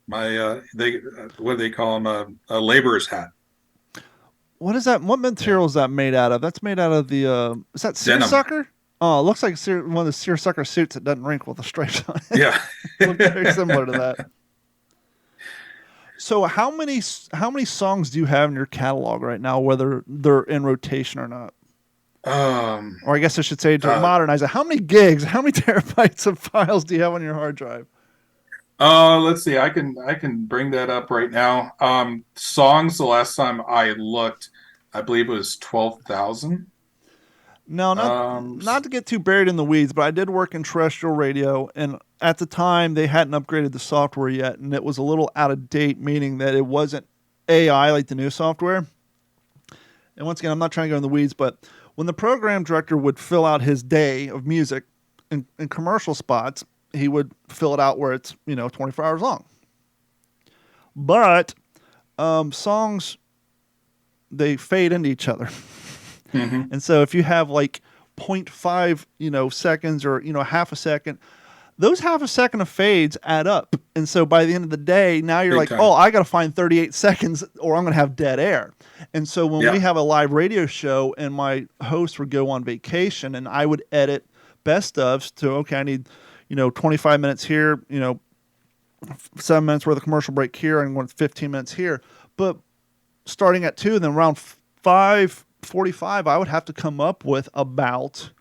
S4: what do they call them? A laborer's hat.
S2: What is that? What material is that made out of? That's made out of the, is that seersucker? Oh, it looks like one of the seersucker suits that doesn't wrinkle with the stripes on it.
S4: Yeah.
S2: Looks very similar to that. So how many songs do you have in your catalog right now, whether they're in rotation or not? Or I guess I should say, to modernize it, how many gigs, how many terabytes of files do you have on your hard drive?
S4: Let's see. I can bring that up right now. Songs, the last time I looked, I believe it was 12,000.
S2: No, not to get too buried in the weeds, but I did work in terrestrial radio, and at the time they hadn't upgraded the software yet, and it was a little out of date, meaning that it wasn't AI like the new software. And once again, I'm not trying to go in the weeds, but when the program director would fill out his day of music in commercial spots, he would fill it out where it's 24 hours long. But songs, they fade into each other. Mm-hmm. And so if you have like 0.5 seconds or half a second, those half a second of fades add up. And so by the end of the day, now you're like, oh, I got to find 38 seconds or I'm going to have dead air. And so when we have a live radio show and my host would go on vacation and I would edit best ofs to, okay, I need 25 minutes here, 7 minutes worth of commercial break here, and 15 minutes here. But starting at 2, then around 5:45, I would have to come up with about,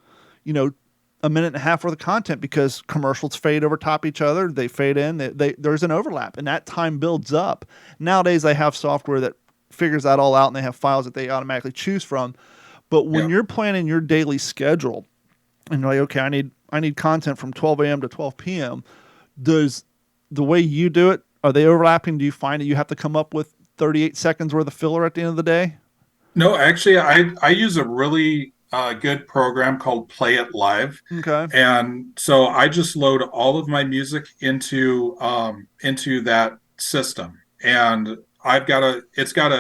S2: a minute and a half worth of content because commercials fade over top each other. They fade in. There's an overlap, and that time builds up. Nowadays, they have software that figures that all out, and they have files that they automatically choose from. But when you're planning your daily schedule, and you're like, okay, I need content from 12 a.m. to 12 p.m. Does the way you do it, are they overlapping? Do you find that you have to come up with 38 seconds worth of filler at the end of the day?
S4: No, actually, I use a really good program called Play It Live.
S2: Okay.
S4: And so I just load all of my music into that system, and it's got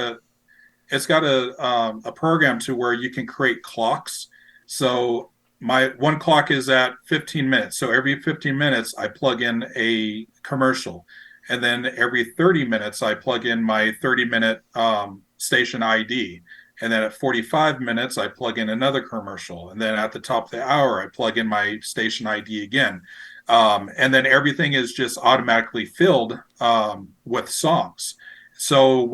S4: a program to where you can create clocks. So my one clock is at 15 minutes. So every 15 minutes, I plug in a commercial. And then every 30 minutes, I plug in my 30-minute station ID. And then at 45 minutes, I plug in another commercial. And then at the top of the hour, I plug in my station ID again. And then everything is just automatically filled with songs. So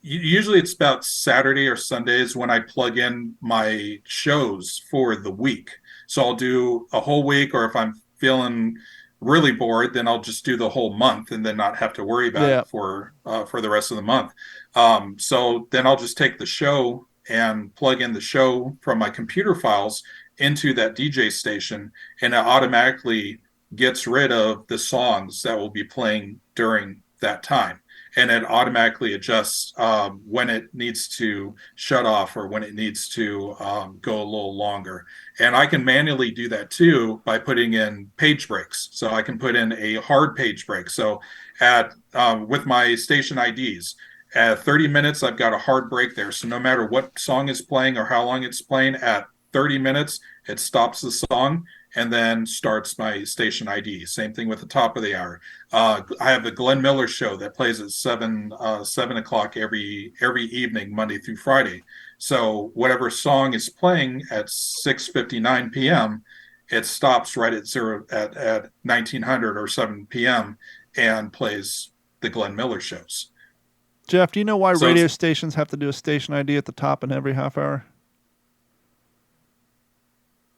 S4: usually it's about Saturday or Sundays when I plug in my shows for the week. So I'll do a whole week, or if I'm feeling really bored, then I'll just do the whole month and then not have to worry about it for the rest of the month. So then I'll just take the show and plug in the show from my computer files into that DJ station, and it automatically gets rid of the songs that will be playing during that time. And it automatically adjusts when it needs to shut off or when it needs to go a little longer. And I can manually do that too by putting in page breaks. So I can put in a hard page break. So with my station IDs, at 30 minutes, I've got a hard break there. So no matter what song is playing or how long it's playing, at 30 minutes, it stops the song and then starts my station ID. Same thing with the top of the hour. I have the Glenn Miller show that plays at 7 o'clock every evening, Monday through Friday. So whatever song is playing at 6:59 p.m., it stops right at 1900 or 7 p.m. and plays the Glenn Miller shows.
S2: Jeff, do you know why radio stations have to do a station ID at the top in every half hour?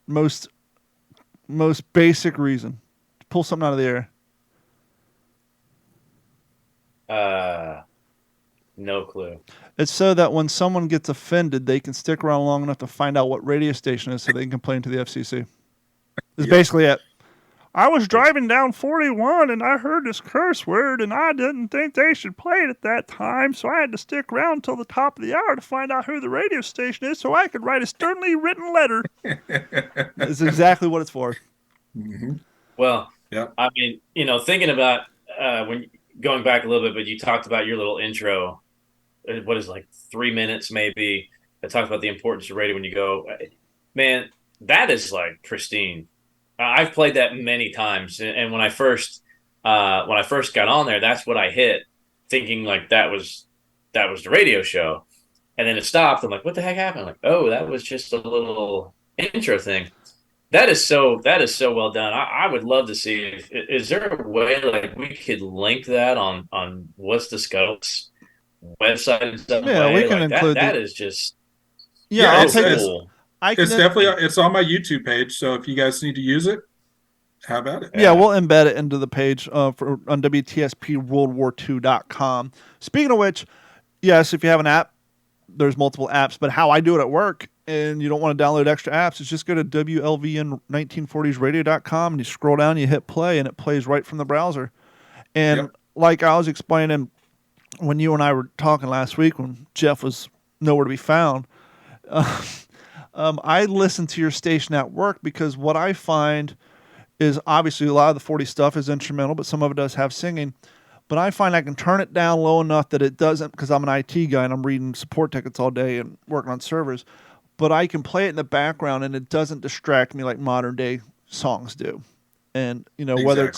S2: Most basic reason. Pull something out of the
S3: air. No clue.
S2: It's so that when someone gets offended, they can stick around long enough to find out what radio station it is so they can complain to the FCC. It's basically it. I was driving down 41 and I heard this curse word and I didn't think they should play it at that time, so I had to stick around until the top of the hour to find out who the radio station is so I could write a sternly written letter. That's exactly what it's for.
S4: Mm-hmm.
S3: Well, yeah. I mean, thinking about when going back a little bit, but you talked about your little intro. What is it, like 3 minutes maybe? I talked about the importance of radio when you go. Man, that is like pristine. I've played that many times, and when I first got on there, that's what I hit, thinking like that was the radio show, and then it stopped. I'm like, what the heck happened? I'm like, oh, that was just a little intro thing. That is so well done. I would love to see. Is there a way like we could link that on What's the Scope's website and stuff?
S2: Yeah, we can include
S3: that. That is just
S2: I'll take
S4: this.
S2: Cool.
S4: It's on my YouTube page, so if you guys need to use it, how about it?
S2: Yeah, we'll embed it into the page on WTSPWWWII.com. Speaking of which, yes, if you have an app, there's multiple apps, but how I do it at work, and you don't want to download extra apps, is just go to WVLN1940s-Radio.com, and you scroll down, you hit play, and it plays right from the browser. And like I was explaining when you and I were talking last week, when Jeff was nowhere to be found, I listen to your station at work because what I find is obviously a lot of the 40 stuff is instrumental, but some of it does have singing. But I find I can turn it down low enough that it doesn't, because I'm an IT guy and I'm reading support tickets all day and working on servers, but I can play it in the background and it doesn't distract me like modern day songs do. And, whether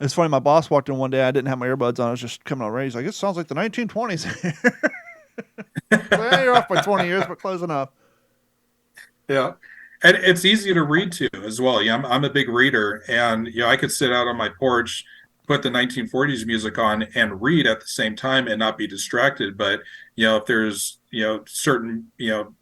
S2: it's funny, my boss walked in one day, I didn't have my earbuds on, I was just coming on radio. He's like, it sounds like the 1920s. Well, you're off by 20 years, but close enough.
S4: Yeah. And it's easy to read to as well. Yeah, I'm a big reader, and I could sit out on my porch, put the 1940s music on, and read at the same time and not be distracted. But if there's certain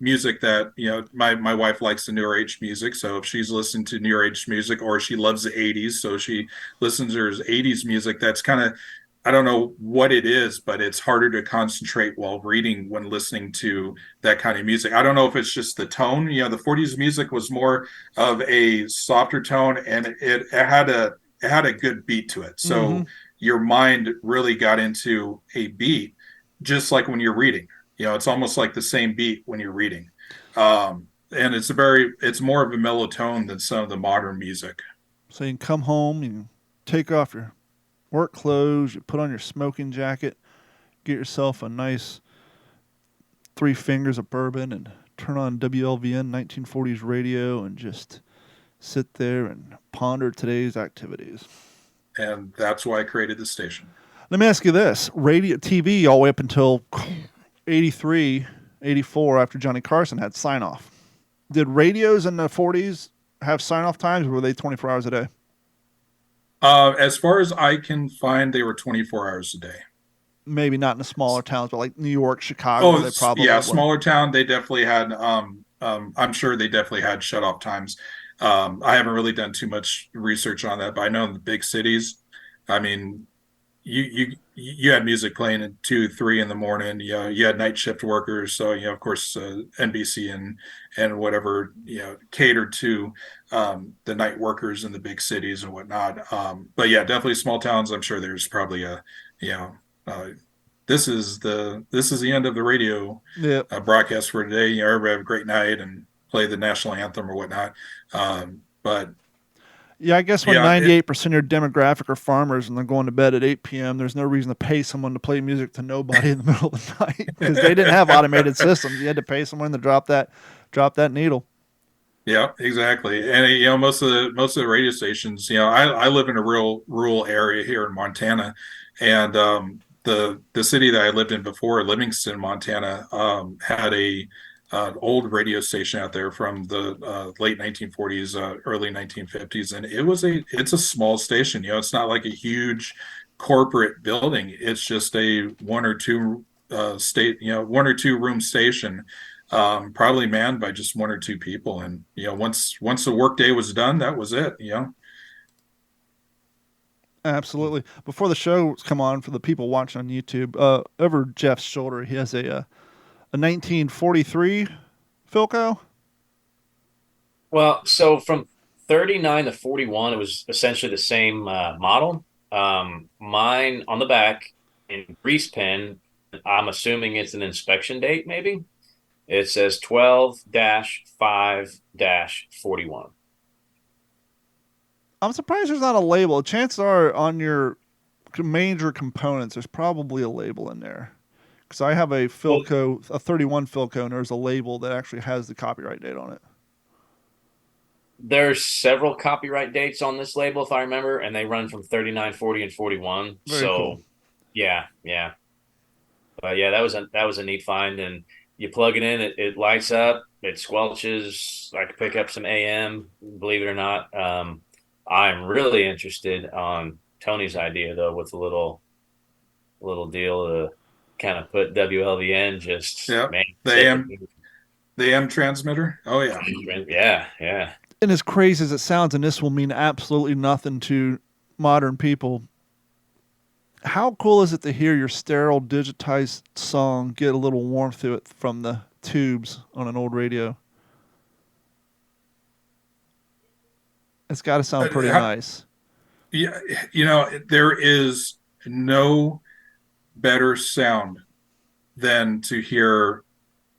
S4: music that my wife likes the newer age music, so if she's listening to newer age music, or she loves the 80s, so she listens to her 80s music, that's kind of, I don't know what it is, but it's harder to concentrate while reading when listening to that kind of music. I don't know if it's just the tone. The 40s music was more of a softer tone, and it had a good beat to it. So your mind really got into a beat, just like when you're reading. It's almost like the same beat when you're reading. And it's more of a mellow tone than some of the modern music.
S2: So you can come home, you take off your work clothes, you put on your smoking jacket, get yourself a nice 3 fingers of bourbon, and turn on WLVN 1940s radio and just sit there and ponder today's activities.
S4: And that's why I created the station.
S2: Let me ask you this. Radio, TV, all the way up until 83, 84, after Johnny Carson had sign-off. Did radios in the 40s have sign-off times, or were they 24 hours a day?
S4: As far as I can find, they were 24 hours a day.
S2: Maybe not in the smaller towns, but like New York, Chicago, they probably
S4: smaller town, they definitely had, I'm sure they definitely had shut-off times. I haven't really done too much research on that, but I know in the big cities, I mean, you had music playing at 2, 3 in the morning. You had night shift workers, so of course NBC and whatever catered to the night workers in the big cities and whatnot. But yeah, definitely small towns. I'm sure there's probably a this is the end of the radio broadcast for today. Everybody have a great night and play the national anthem or whatnot. But
S2: yeah, I guess when 98% of your demographic are farmers and they're going to bed at 8 p.m., there's no reason to pay someone to play music to nobody in the middle of the night because they didn't have automated systems. You had to pay someone to drop that needle.
S4: Yeah, exactly. And most of the radio stations, I live in a real rural area here in Montana, and the city that I lived in before, Livingston, Montana, had an old radio station out there from the late 1940s, early 1950s, and it's a small station. It's not like a huge corporate building. It's just a one or two room station, probably manned by just one or two people. And once the workday was done, that was it.
S2: Absolutely. Before the show come on, for the people watching on YouTube, over Jeff's shoulder, he has a 1943 Philco.
S3: Well, so from 39 to 41, it was essentially the same model. Mine on the back in grease pen, I'm assuming it's an inspection date, maybe. It says 12-5-41.
S2: I'm surprised there's not a label. Chances are on your major components, there's probably a label in there. Because I have a Philco, a 31 Philco, and there's a label that actually has the copyright date on it.
S3: There's several copyright dates on this label, if I remember, and they run from 39, 40, and 41.
S2: Very
S3: so,
S2: cool.
S3: Yeah. But yeah, that was a neat find. And you plug it in, it lights up, it squelches. I could pick up some AM, believe it or not. I'm really interested on Tony's idea though, with a little deal to kind of put WLVN
S4: the AM transmitter. Oh yeah.
S3: Yeah.
S2: And as crazy as it sounds, and this will mean absolutely nothing to modern people, how cool is it to hear your sterile digitized song get a little warmth to it from the tubes on an old radio? It's got to sound pretty nice.
S4: Yeah, there is no better sound than to hear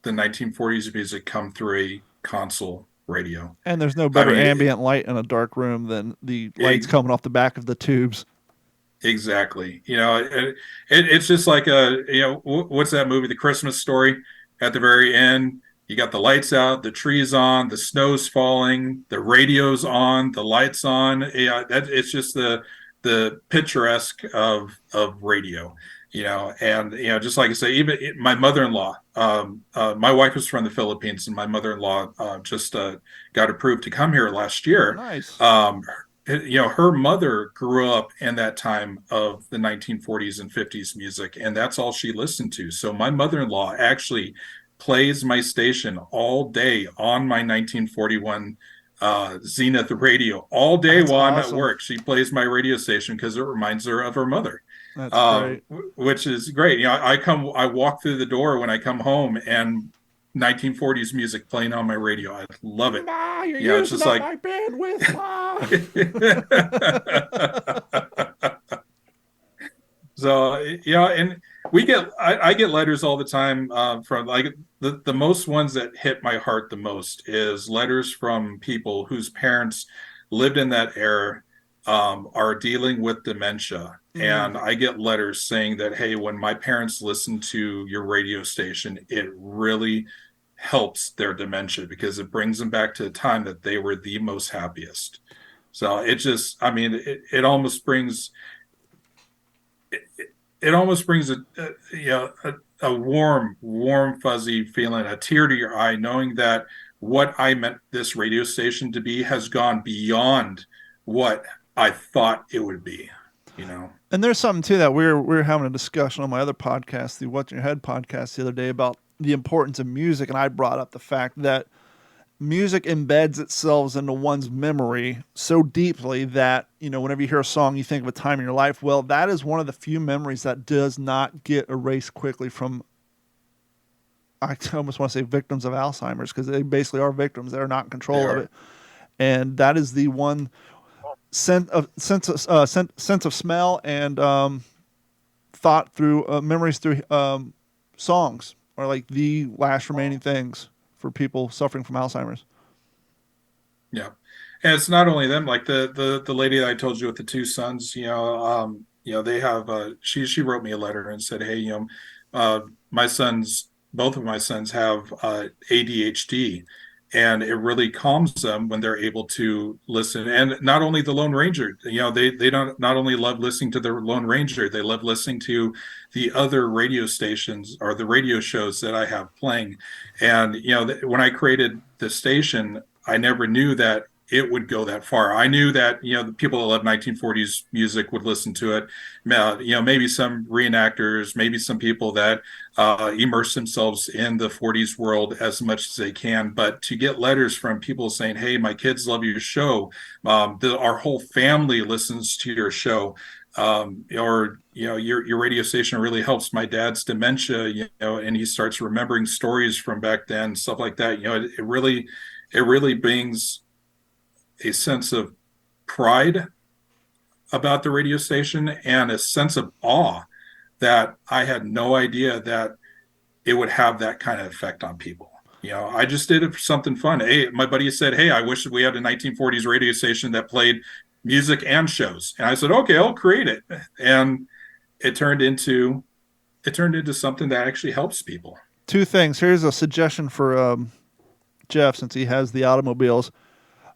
S4: the 1940s music come through a console radio.
S2: And there's no better ambient light in a dark room than the lights coming off the back of the tubes.
S4: Exactly. It's just like what's that movie, The Christmas Story? At the very end, you got the lights out, the trees on, the snow's falling, the radio's on, the lights on. It's just the picturesque of radio. And just like I say, even my mother-in-law, my wife was from the Philippines, and my mother-in-law just got approved to come here last year.
S2: Nice.
S4: Her mother grew up in that time of the 1940s and 50s music, and that's all she listened to. So my mother-in-law actually plays my station all day on my 1941 Zenith radio all day. That's while awesome. I'm at work. She plays my radio station because it reminds her of her mother.
S2: That's great.
S4: Which is great. I walk through the door when I come home and 1940s music playing on my radio. I love it.
S2: Ma, you're using it's just up my bandwidth, Ma.
S4: So and I get letters all the time from like the most ones that hit my heart the most is letters from people whose parents lived in that era, are dealing with dementia. And I get letters saying that, hey, when my parents listen to your radio station, it really helps their dementia because it brings them back to a time that they were the most happiest. So it just, it almost brings, it almost brings a warm, fuzzy feeling, a tear to your eye, knowing that what I meant this radio station to be has gone beyond what I thought it would be,
S2: And there's something to that. We were having a discussion on my other podcast, the What's in Your Head podcast, the other day about the importance of music, and I brought up the fact that music embeds itself into one's memory so deeply that, whenever you hear a song, you think of a time in your life. Well, that is one of the few memories that does not get erased quickly from, I almost want to say victims of Alzheimer's, because they basically are victims. They're not in control of it. And that is the one sense of smell and thought through memories through songs are like the last remaining things for people suffering from Alzheimer's.
S4: Yeah. And it's not only them, like the lady that I told you with the two sons, they have, she wrote me a letter and said, hey, both of my sons have ADHD, and it really calms them when they're able to listen. And not only the Lone Ranger, they don't not only love listening to the Lone Ranger, they love listening to the other radio stations or the radio shows that I have playing. And, when I created the station, I never knew that it would go that far. I knew that, the people that love 1940s music would listen to it. Maybe some reenactors, maybe some people that immerse themselves in the 40s world as much as they can. But to get letters from people saying, hey, my kids love your show. Our whole family listens to your show. Or your radio station really helps my dad's dementia, and he starts remembering stories from back then, stuff like that. It really brings a sense of pride about the radio station and a sense of awe that I had no idea that it would have that kind of effect on people. I just did it for something fun. Hey, my buddy said, hey, I wish we had a 1940s radio station that played music and shows. And I said, okay, I'll create it. And it turned into something that actually helps people.
S2: Two things. Here's a suggestion for Jeff, since he has the automobiles.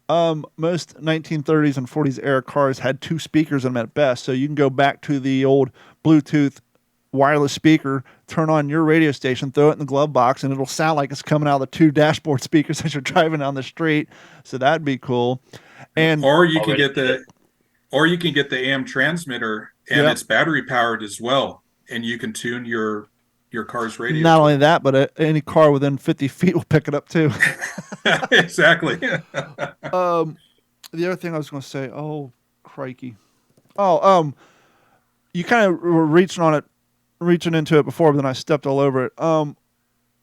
S2: Most 1930s and 40s era cars had two speakers in them at best. So you can go back to the old Bluetooth wireless speaker, turn on your radio station, throw it in the glove box, and it'll sound like it's coming out of the two dashboard speakers as you're driving down the street. So that'd be cool. And
S4: or you can get the AM transmitter, and it's battery powered as well, and you can tune your car's radio.
S2: Not only that, but any car within 50 feet will pick it up too.
S4: Exactly.
S2: The other thing I was going to say, oh, crikey. You kind of were reaching into it before, but then I stepped all over it.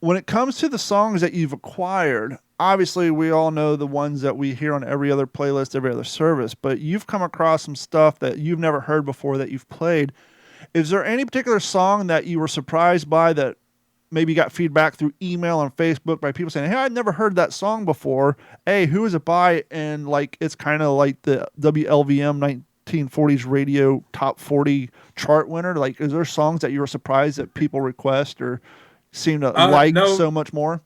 S2: When it comes to the songs that you've acquired, obviously we all know the ones that we hear on every other playlist, every other service, but you've come across some stuff that you've never heard before that you've played. Is there any particular song that you were surprised by that maybe got feedback through email and Facebook by people saying, hey, I'd never heard that song before. Hey, who is it by? And it's kind of like the WLVM 1940s radio top 40 chart winner. Is there songs that you were surprised that people request or seem to no, so much more?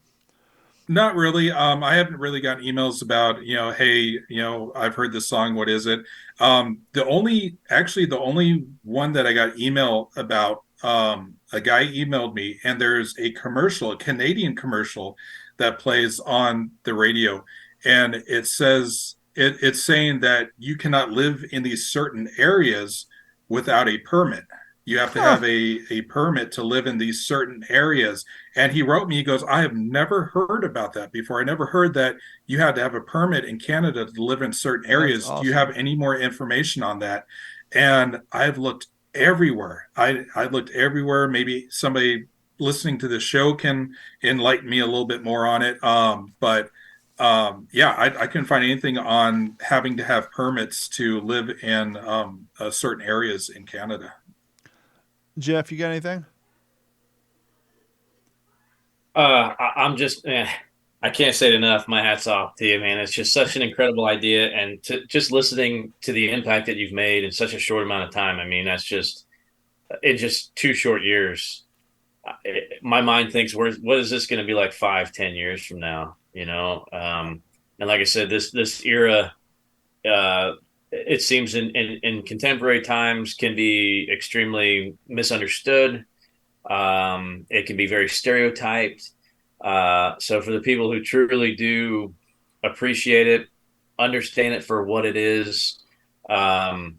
S4: Not really. I haven't really gotten emails about, hey, I've heard this song. What is it? The only one that I got email about, a guy emailed me, and there's a Canadian commercial that plays on the radio. And it says, it's saying that you cannot live in these certain areas without a permit. You have to have a permit to live in these certain areas. And he wrote me, he goes, I have never heard about that before. I never heard that you had to have a permit in Canada to live in certain areas. Awesome. Do you have any more information on that? And I've looked everywhere. I looked everywhere. Maybe somebody listening to the show can enlighten me a little bit more on it. I couldn't find anything on having to have permits to live in certain areas in Canada.
S2: Jeff, you got anything?
S3: I'm just, I can't say it enough. My hat's off to you, man. It's just such an incredible idea. And just listening to the impact that you've made in such a short amount of time. I mean, that's just, in just 2 short years. My mind thinks, what is this going to be like 5-10 years from now? And like I said, this era, it seems in contemporary times can be extremely misunderstood. It can be very stereotyped. So for the people who truly do appreciate it, understand it for what it is, like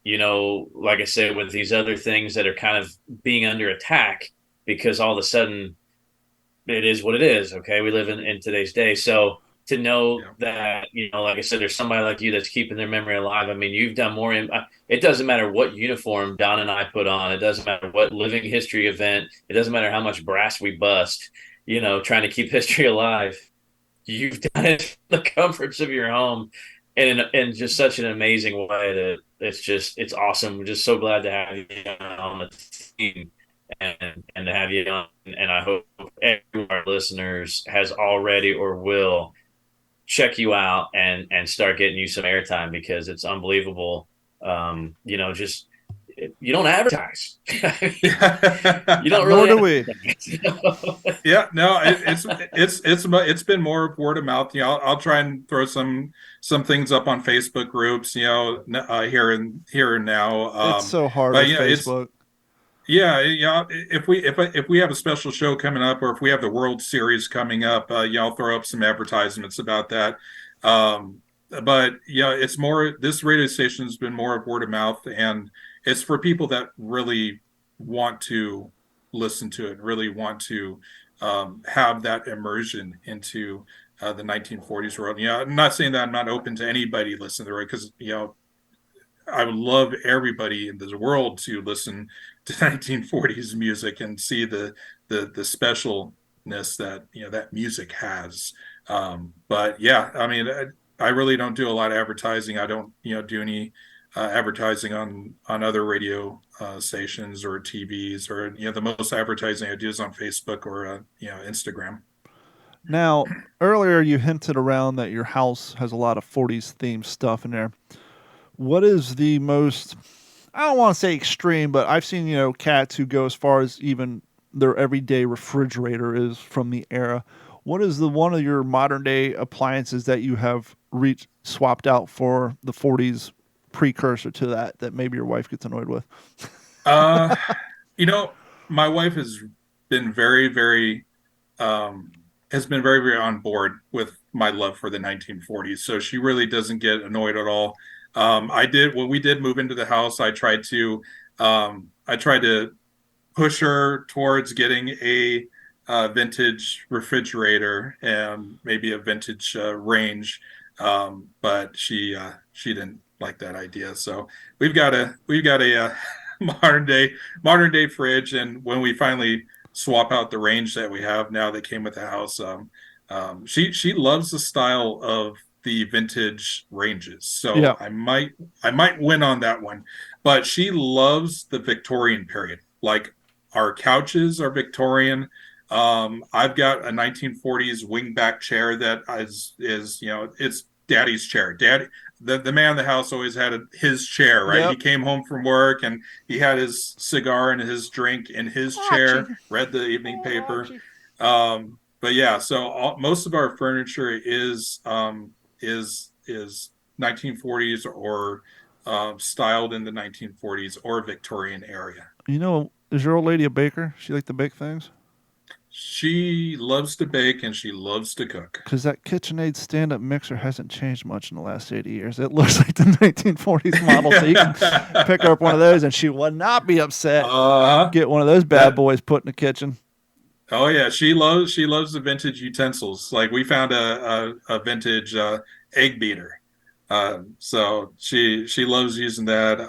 S3: I said, with these other things that are kind of being under attack because all of a sudden it is what it is. Okay. We live in today's day. So to know
S4: Yeah.
S3: that, like I said, there's somebody like you that's keeping their memory alive. I mean, you've done more. It doesn't matter what uniform Don and I put on. It doesn't matter what living history event. It doesn't matter how much brass we bust, trying to keep history alive. You've done it from the comforts of your home in just such an amazing way that it's awesome. We're just so glad to have you on the team and to have you on. And I hope every one of our listeners has already or will check you out and start getting you some airtime, because it's unbelievable. Just you don't advertise. You don't really.
S2: Nor do we.
S4: Yeah, no, it's been more of word of mouth. I'll try and throw some things up on Facebook groups. Here and now.
S2: It's so hard with Facebook.
S4: If we have a special show coming up, or if we have the World Series coming up, I'll throw up some advertisements about that. But it's more, this radio station has been more of word of mouth, and it's for people that really want to listen to it, really want to have that immersion into the 1940s world. I'm not saying that I'm not open to anybody listening to the radio, because I would love everybody in the world to listen to 1940s music and see the specialness that that music has. But yeah, I mean, I really don't do a lot of advertising. I don't do any advertising on other radio stations or TVs, or the most advertising I do is on Facebook or Instagram.
S2: Now, earlier you hinted around that your house has a lot of 40s themed stuff in there. What is the most, I don't want to say extreme, but I've seen, cats who go as far as even their everyday refrigerator is from the era. What is the one of your modern day appliances that you have swapped out for the 40s precursor to that maybe your wife gets annoyed with?
S4: My wife has been very, very, very on board with my love for the 1940s. So she really doesn't get annoyed at all. When we did move into the house, I tried to push her towards getting a vintage refrigerator and maybe a vintage range, but she didn't like that idea. So we've got a modern day fridge, and when we finally swap out the range that we have now that came with the house, she loves the style of the vintage ranges, so yeah. I might win on that one, but she loves the Victorian period. Like, our couches are Victorian. I've got a 1940s wingback chair that is it's Daddy's chair. The man in the house always had his chair, right? Yep. He came home from work and he had his cigar and his drink in his chair, read the evening paper. But yeah, so most of our furniture is 1940s or styled in the 1940s or Victorian area.
S2: Is your old lady a baker? She like to bake things?
S4: She loves to bake and she loves to cook.
S2: Because that KitchenAid stand-up mixer hasn't changed much in the last 80 years. It looks like the 1940s model, so you can pick her up one of those and she would not be upset. Get one of those bad boys put in the kitchen.
S4: Oh yeah, she loves the vintage utensils. Like, we found a vintage egg beater, so she loves using that.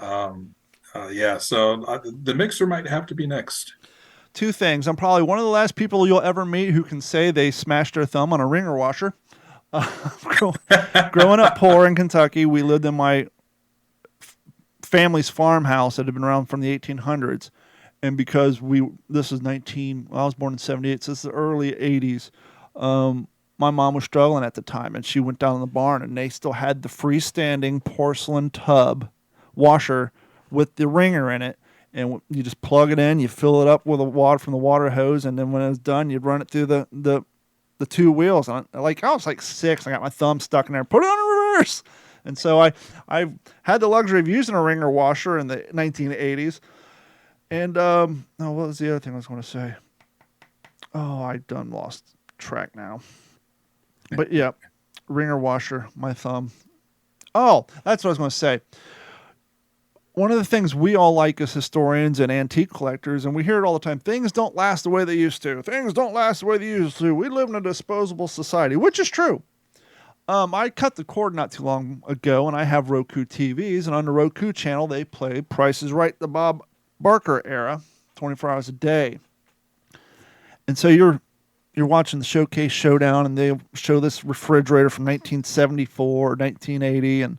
S4: So the mixer might have to be next.
S2: Two things. I'm probably one of the last people you'll ever meet who can say they smashed their thumb on a ringer washer. Growing up poor in Kentucky, we lived in my family's farmhouse that had been around from the 1800s. And because I was born in 78, so it's the early 80s. My mom was struggling at the time, and she went down in the barn, and they still had the freestanding porcelain tub washer with the ringer in it. And you just plug it in, you fill it up with the water from the water hose, and then when it was done, you'd run it through the two wheels. And I was like 6, I got my thumb stuck in there, put it on reverse. And so I had the luxury of using a ringer washer in the 1980s. And what was the other thing I was going to say? Oh, I done lost track now. But yeah, ringer washer, my thumb. Oh, that's what I was going to say. One of the things we all like as historians and antique collectors, and we hear it all the time, things don't last the way they used to. Things don't last the way they used to. We live in a disposable society, which is true. I cut the cord not too long ago, and I have Roku TVs, and on the Roku channel, they play Price is Right, the Bob Barker era, 24 hours a day. And so you're watching the Showcase Showdown, and they show this refrigerator from 1974 or 1980, and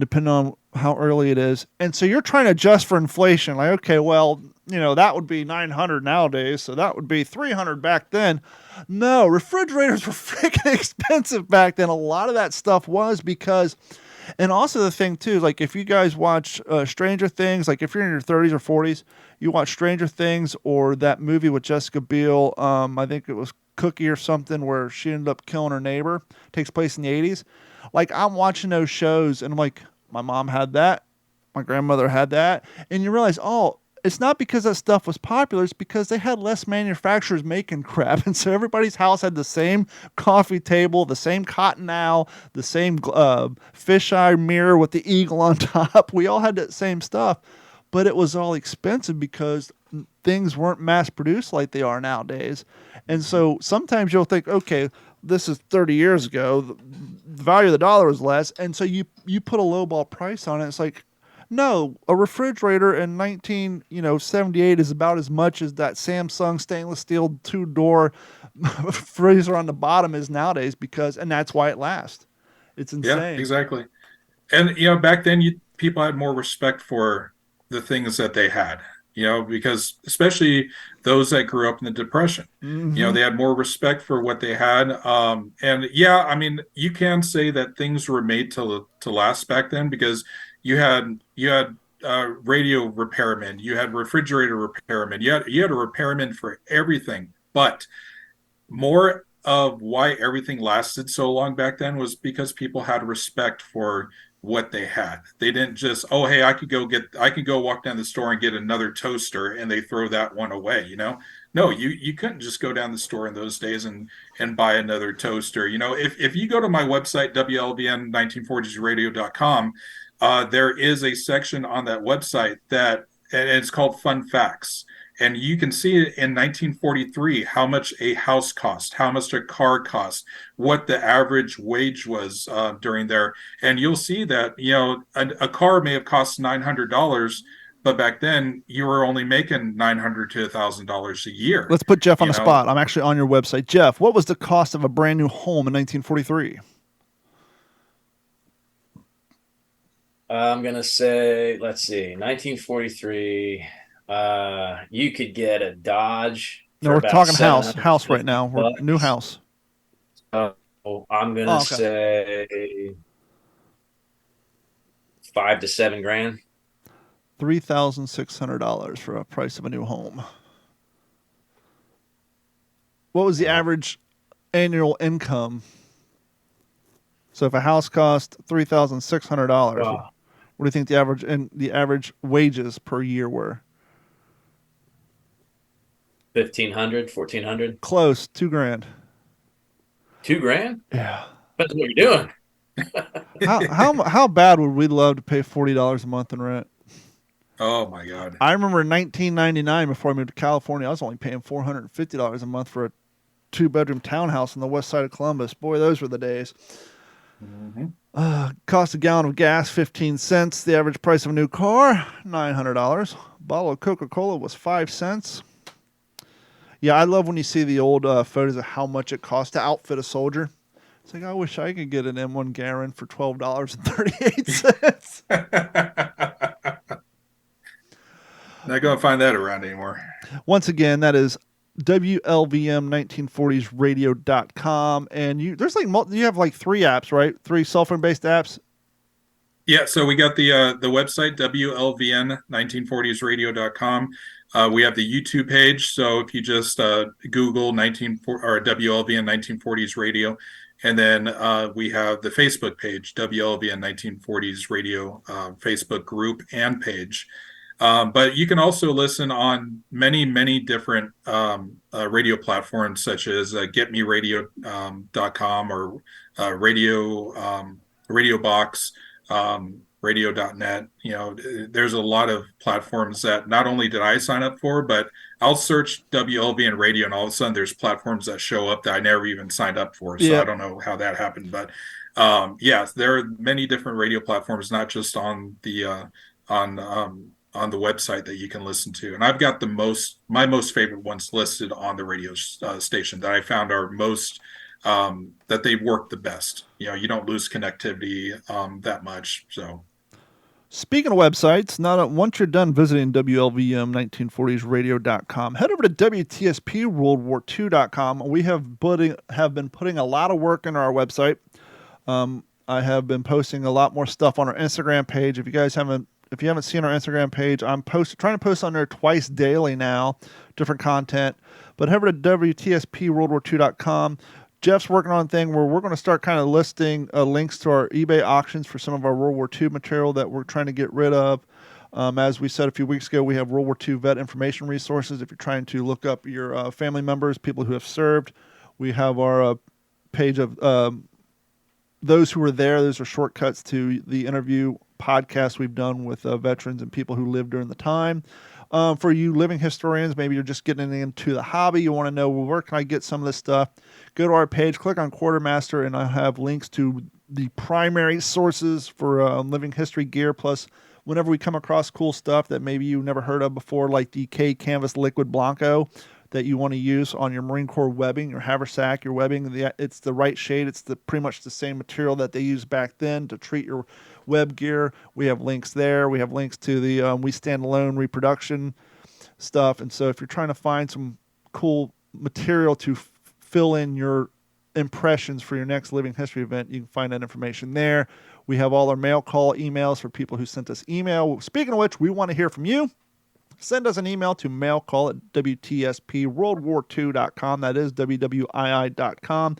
S2: depending on how early it is. And so you're trying to adjust for inflation. Like, okay, well, that would be $900 nowadays, so that would be $300 back then. No, refrigerators were freaking expensive back then. A lot of that stuff was because, and also the thing too, like if you guys watch Stranger Things, like if you're in your 30s or 40s, you watch Stranger Things or that movie with Jessica Biel, I think it was Cookie or something, where she ended up killing her neighbor, takes place in the 80s. Like I'm watching those shows and I'm like, my mom had that, my grandmother had that, and you realize, oh, it's not because that stuff was popular. It's because they had less manufacturers making crap. And so everybody's house had the same coffee table, the same cotton owl, the same fisheye mirror with the eagle on top. We all had that same stuff. But it was all expensive because things weren't mass produced like they are nowadays. And so sometimes you'll think, okay, this is 30 years ago. The value of the dollar was less. And so you put a lowball price on it. It's like, no, a refrigerator in 1978 is about as much as that Samsung stainless steel 2-door freezer on the bottom is nowadays, and that's why it lasts. It's insane.
S4: Yeah, exactly. And back then people had more respect for the things that they had, because especially those that grew up in the Depression, they had more respect for what they had. And yeah, I mean, you can say that things were made to last back then, because you had radio repairmen, you had refrigerator repairmen, you had a repairman for everything. But more of why everything lasted so long back then was because people had respect for what they had. They didn't just, oh, hey, I could go walk down the store and get another toaster, and they throw that one away. No, you couldn't just go down the store in those days and buy another toaster. If you go to my website, WLVN1940s-Radio.com, there is a section on that website and it's called Fun Facts. And you can see in 1943 how much a house cost, how much a car cost, what the average wage was during there. And you'll see that, a car may have cost $900, but back then you were only making $900 to $1,000 a year.
S2: Let's put Jeff on the spot. I'm actually on your website. Jeff, what was the cost of a brand new home in 1943?
S3: I'm going to say, let's see, 1943, you could get a Dodge.
S2: No, we're talking house right now. We're new house.
S3: I'm going to say $5,000 to $7,000.
S2: $3,600 for a price of a new home. What was the average annual income? So if a house cost $3,600, what do you think the average wages per year were?
S3: $1,500, $1,400.
S2: Close, $2,000.
S3: $2,000?
S2: Yeah.
S3: Depends what you're doing.
S2: How bad would we love to pay $40 a month in rent?
S4: Oh my God!
S2: I remember in 1999, before I moved to California, I was only paying $450 a month for a 2-bedroom townhouse on the west side of Columbus. Boy, those were the days. Cost a gallon of gas, 15 cents. The average price of a new car, $900. Bottle of Coca-Cola was 5 cents. Yeah, I love when you see the old photos of how much it costs to outfit a soldier. It's like, I wish I could get an M1 Garand for $12.38.
S4: Not going to find that around anymore.
S2: Once again, that is WLVM1940s-Radio.com. And you have like 3 apps, right? 3 cell phone based apps.
S4: Yeah, so we got the website, WLVN1940s-Radio.com. We have the YouTube page. So if you just Google WLVN 1940s Radio, and then we have the Facebook page, WLVN 1940s Radio Facebook group and page. But you can also listen on many, many different radio platforms, such as getmeradio.com or Radio Box, radio.net. There's a lot of platforms that not only did I sign up for, but I'll search WLVN radio and all of a sudden there's platforms that show up that I never even signed up for. So I don't know how that happened, but there are many different radio platforms, not just on the website that you can listen to. And I've got my most favorite ones listed on the radio station that I found are most that they work the best. You don't lose connectivity that much. So,
S2: speaking of websites, once you're done visiting WLVM1940s-Radio.com, head over to WTSPWWWII.com. We have been putting a lot of work into our website. I have been posting a lot more stuff on our Instagram page. If you haven't seen our Instagram page, I'm trying to post on there twice daily now, different content. But head over to WTSPWWWII.com. Jeff's working on a thing where we're going to start kind of listing links to our eBay auctions for some of our World War II material that we're trying to get rid of. As we said a few weeks ago, we have World War II vet information resources. If you're trying to look up your family members, people who have served, we have our page of those who were there. Those are shortcuts to the interview podcasts we've done with veterans and people who lived during the time. For you living historians, maybe you're just getting into the hobby. You want to know, well, where can I get some of this stuff? Go to our page, click on Quartermaster, and I have links to the primary sources for living history gear. Plus, whenever we come across cool stuff that maybe you never heard of before, like the K Canvas Liquid Blanco that you want to use on your Marine Corps webbing, your haversack, your webbing, it's the right shade. It's pretty much the same material that they used back then to treat your web gear. We have links there. We have links to the We Stand Alone reproduction stuff. And so if you're trying to find some cool material to fill in your impressions for your next living history event, you can find that information there. We have all our mail call emails for people who sent us email. Speaking of which, we want to hear from you. Send us an email to mailcall@WTSPWWWII.com. That is WWII.com.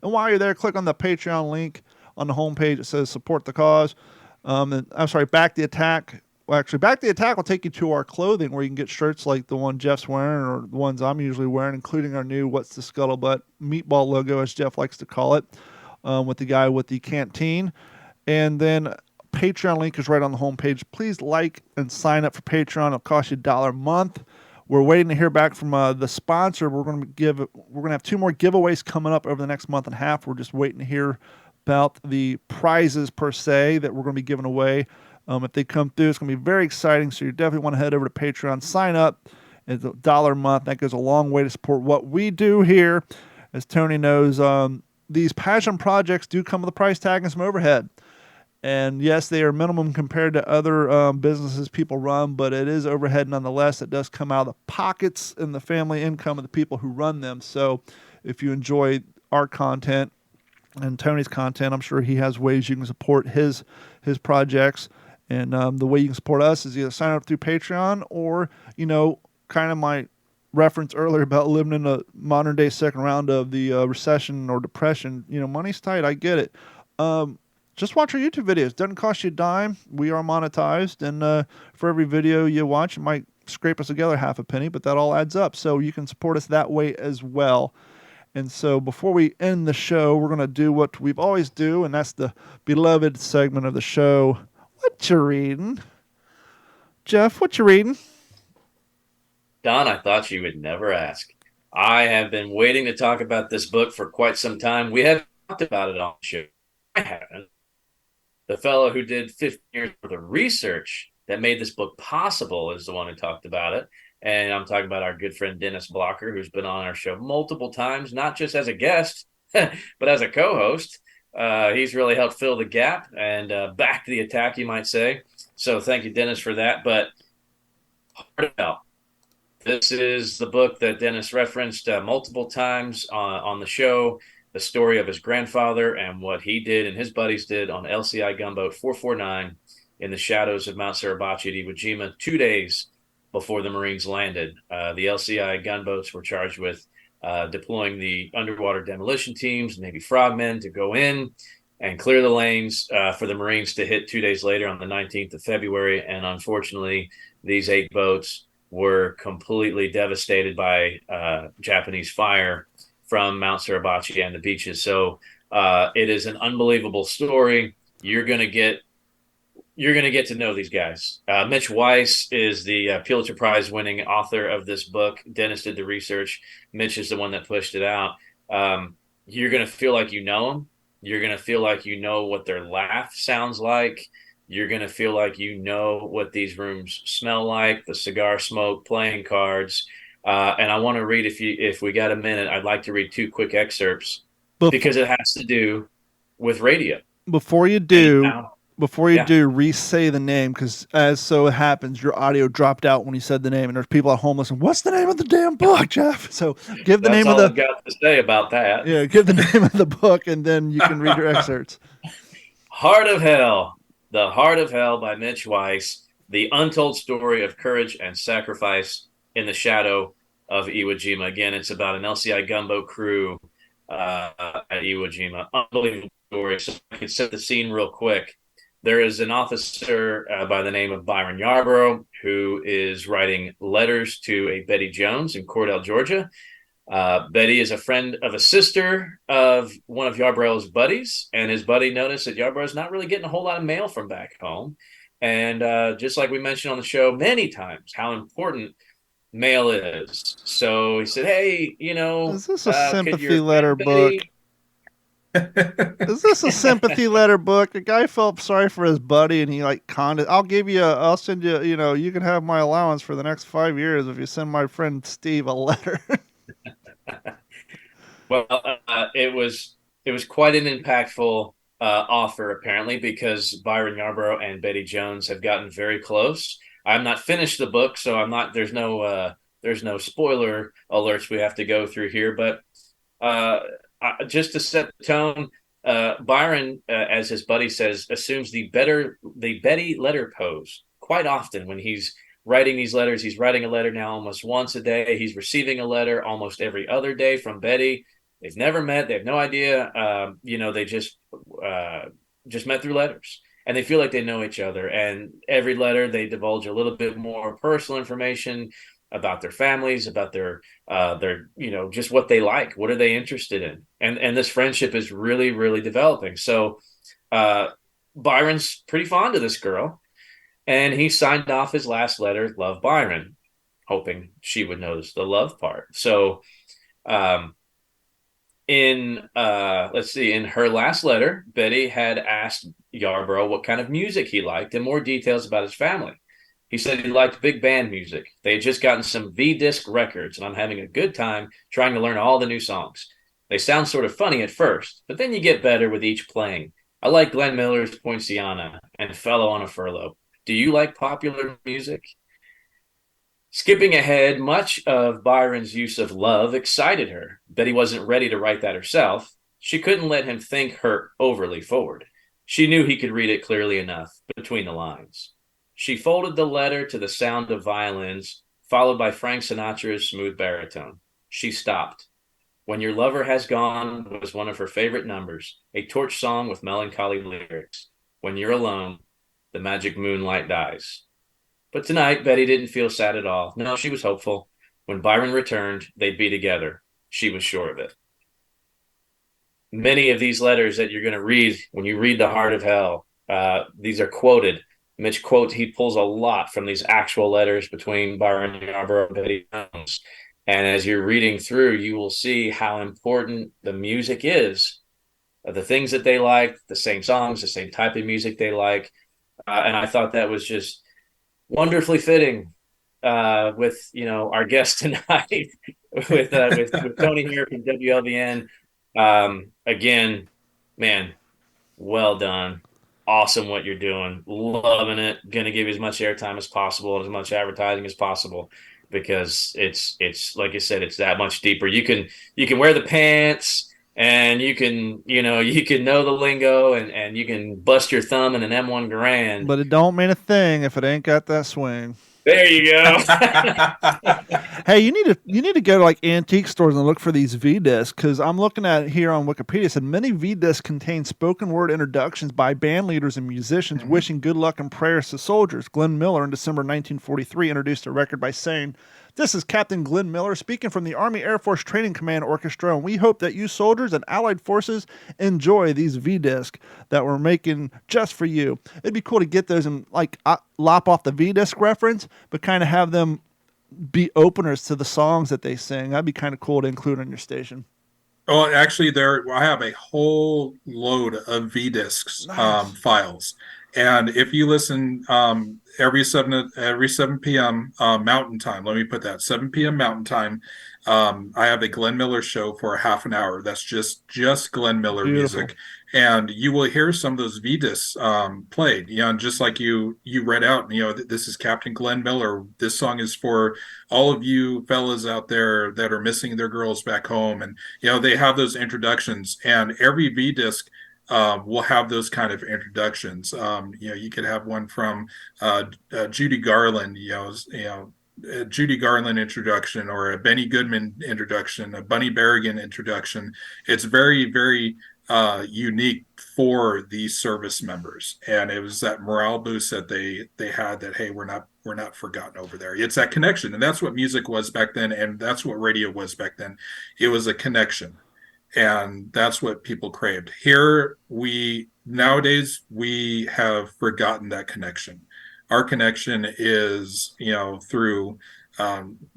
S2: And while you're there, click on the Patreon link on the homepage. It says support the cause. Back the Attack. Well, actually, Back the Attack will take you to our clothing where you can get shirts like the one Jeff's wearing or the ones I'm usually wearing, including our new What's the Scuttlebutt meatball logo, as Jeff likes to call it, with the guy with the canteen. And then Patreon link is right on the homepage. Please like and sign up for Patreon. It'll cost you $1 a month. We're waiting to hear back from the sponsor. We're going to have 2 more giveaways coming up over the next month and a half. We're just waiting to hear about the prizes per se that we're going to be giving away. If they come through, it's going to be very exciting. So you definitely want to head over to Patreon, sign up. It's $1 a month. That goes a long way to support what we do here. As Tony knows, these passion projects do come with a price tag and some overhead. And yes, they are minimum compared to other businesses people run, but it is overhead nonetheless. It does come out of the pockets and the family income of the people who run them. So if you enjoy our content and Tony's content, I'm sure he has ways you can support his projects. And the way you can support us is either sign up through Patreon or, kind of my reference earlier about living in a modern day second round of the recession or depression. Money's tight. I get it. Just watch our YouTube videos. Doesn't cost you a dime. We are monetized. And for every video you watch, it might scrape us together half a penny, but that all adds up. So you can support us that way as well. And so before we end the show, we're going to do what we've always do, and that's the beloved segment of the show. What you reading? Jeff, what you reading?
S3: Don, I thought you would never ask. I have been waiting to talk about this book for quite some time. We haven't talked about it on the show. I haven't. The fellow who did 15 years worth of research that made this book possible is the one who talked about it. And I'm talking about our good friend Dennis Blocker, who's been on our show multiple times, not just as a guest, but as a co-host. He's really helped fill the gap and back the attack, you might say. So thank you, Dennis, for that. But Heart of Hell. This is the book that Dennis referenced multiple times on the show. The story of his grandfather and what he did and his buddies did on LCI gunboat 449 in the shadows of Mount Suribachi at Iwo Jima 2 days before the Marines landed. The LCI gunboats were charged with deploying the underwater demolition teams, Navy frogmen, to go in and clear the lanes for the Marines to hit 2 days later on the 19th of February. And unfortunately, these 8 boats were completely devastated by Japanese fire from Mount Suribachi and the beaches. So it is an unbelievable story. You're going to get you're going to get to know these guys. Mitch Weiss is the Pulitzer Prize winning author of this book. Dennis did the research. Mitch is the one that pushed it out. You're going to feel like you know them. You're going to feel like you know what their laugh sounds like. You're going to feel like you know what these rooms smell like, the cigar smoke, playing cards. And I want to read, if we got a minute, I'd like to read 2 quick excerpts because it has to do with radio.
S2: Before you do, re-say the name, because as so happens, your audio dropped out when you said the name, and there's people at home listening. What's the name of the damn book, Jeff? So give the name of the.
S3: That's all I've got to say about that.
S2: Yeah, give the name of the book, and then you can read your excerpts.
S3: Heart of Hell, The Heart of Hell by Mitch Weiss, the untold story of courage and sacrifice in the shadow of Iwo Jima. Again, it's about an LCI gunboat crew at Iwo Jima. Unbelievable story. So I can set the scene real quick. There is an officer by the name of Byron Yarborough who is writing letters to a Betty Jones in Cordell, Georgia. Betty is a friend of a sister of one of Yarborough's buddies, and his buddy noticed that Yarborough's not really getting a whole lot of mail from back home. And just like we mentioned on the show many times, how important mail is. So he said, hey,
S2: is this a sympathy letter book? Is this a sympathy letter book? A guy felt sorry for his buddy, and he I'll send you, you can have my allowance for the next 5 years if you send my friend Steve a letter.
S3: Well, it was quite an impactful offer, apparently, because Byron Yarborough and Betty Jones have gotten very close. I'm not finished the book, so there's no spoiler alerts we have to go through here, but just to set the tone, Byron, as his buddy says, assumes the Betty letter pose quite often when he's writing these letters. He's writing a letter now almost once a day. He's receiving a letter almost every other day from Betty. They've never met. They have no idea. They just met through letters, and they feel like they know each other. And every letter, they divulge a little bit more personal information about their families, about their just what they like, what are they interested in, and this friendship is really, really developing. So Byron's pretty fond of this girl, and he signed off his last letter, "Love, Byron," hoping she would notice the love part. So in her last letter, Betty had asked Yarborough what kind of music he liked and more details about his family. He said he liked big band music. They had just gotten some V-disc records, and I'm having a good time trying to learn all the new songs. They sound sort of funny at first, but then you get better with each playing. I like Glenn Miller's Poinciana and Fellow on a Furlough. Do you like popular music? Skipping ahead, much of Byron's use of love excited her. Betty wasn't ready to write that herself. She couldn't let him think her overly forward. She knew he could read it clearly enough between the lines. She folded the letter to the sound of violins, followed by Frank Sinatra's smooth baritone. She stopped. When Your Lover Has Gone was one of her favorite numbers, a torch song with melancholy lyrics. When You're Alone, the magic moonlight dies. But tonight, Betty didn't feel sad at all. No, she was hopeful. When Byron returned, they'd be together. She was sure of it. Many of these letters that you're going to read when you read The Heart of Hell, these are quoted. Mitch quotes, he pulls a lot from these actual letters between Byron Yarborough and Betty Jones. And as you're reading through, you will see how important the music is, the things that they like, the same songs, the same type of music they like. And I thought that was just wonderfully fitting with our guest tonight with Tony here from WLVN. Again, man, well done. Awesome what you're doing. Loving it. Going to give you as much airtime as possible and as much advertising as possible, because it's like you said, it's that much deeper. You can wear the pants, and you can know the lingo, and you can bust your thumb in an M1 Garand.
S2: But it don't mean a thing if it ain't got that swing.
S3: There you go.
S2: Hey, you need to go to like antique stores and look for these V-discs, because I'm looking at here on Wikipedia. It said many V-discs contain spoken word introductions by band leaders and musicians wishing good luck and prayers to soldiers. Glenn Miller in December 1943 introduced a record by saying, This is Captain Glenn Miller speaking from the Army Air Force Training Command Orchestra, and we hope that you soldiers and allied forces enjoy these V-Disc that we're making just for you. It'd be cool to get those and like lop off the V-Disc reference, but kind of have them be openers to the songs that they sing. That'd be kind of cool to include on your station.
S4: Oh, actually, I have a whole load of V-Discs files. And if you listen every 7 p.m. Mountain Time, let me put that 7 p.m. Mountain Time, I have a Glenn Miller show for a half an hour. That's just Glenn Miller music, and you will hear some of those V-Discs played. You know, and just like you read out. You know, this is Captain Glenn Miller. This song is for all of you fellas out there that are missing their girls back home, and you know they have those introductions, and every V-Disc will have those kind of introductions. You know, you could have one from Judy Garland, a Judy Garland introduction, or a Benny Goodman introduction, a Bunny Berrigan introduction. It's very, very unique for these service members, and it was that morale boost that they had. That hey, we're not forgotten over there. It's that connection, and that's what music was back then, and that's what radio was back then. It was a connection. And that's what people craved. Here, nowadays, we have forgotten that connection. Our connection is, you know, through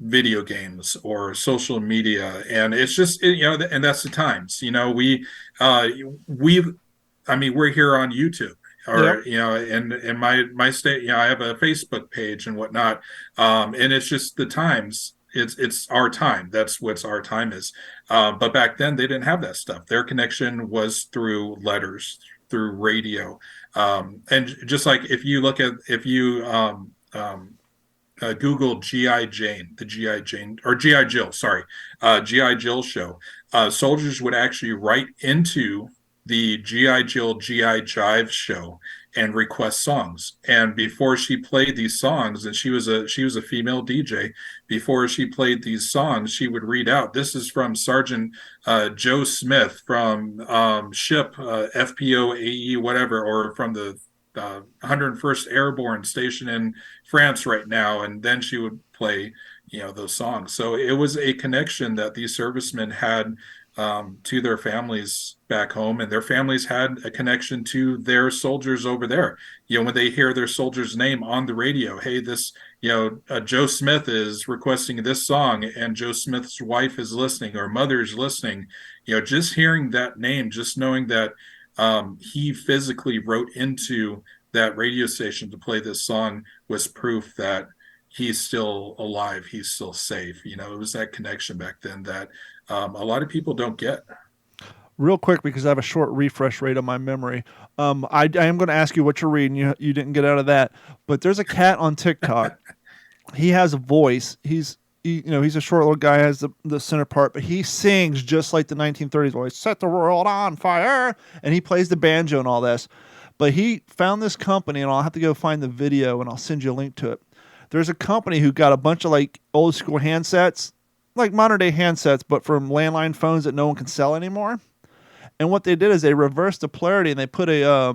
S4: video games or social media. And it's just, you know, and that's the times, you know, we're here on YouTube. Or, you know, in my state, you know, I have a Facebook page and whatnot. And it's just the times. It's our time. That's what our time is. But back then they didn't have that stuff. Their connection was through letters, through radio. And just like if you Google G.I. Jane, the G.I. Jane or G.I. Jill, G.I. Jill show, soldiers would actually write into the G.I. Jill G.I. Jive show and request songs. And before she played these songs, and she was a female DJ, before she played these songs, she would read out, this is from Sergeant Joe Smith from ship FPOAE whatever, or from the 101st Airborne station in France right now. And then she would play, you know, those songs. So it was a connection that these servicemen had to their families back home, and their families had a connection to their soldiers over there. You know, when they hear their soldier's name on the radio, hey, this, you know, Joe Smith is requesting this song, and Joe Smith's wife is listening, or mother's listening. You know, just hearing that name, just knowing that he physically wrote into that radio station to play this song was proof that he's still alive, he's still safe. You know, it was that connection back then that a lot of people don't get.
S2: Real quick, because I have a short refresh rate on my memory. I am going to ask you what you're reading. You didn't get out of that, but there's a cat on TikTok. He has a voice. He's a short little guy, has the center part, but he sings just like the 1930s voice. Set the world on fire, and he plays the banjo and all this. But he found this company, and I'll have to go find the video, and I'll send you a link to it. There's a company who got a bunch of like old school handsets, like modern day handsets, but from landline phones that no one can sell anymore. And what they did is they reversed the polarity, and they put a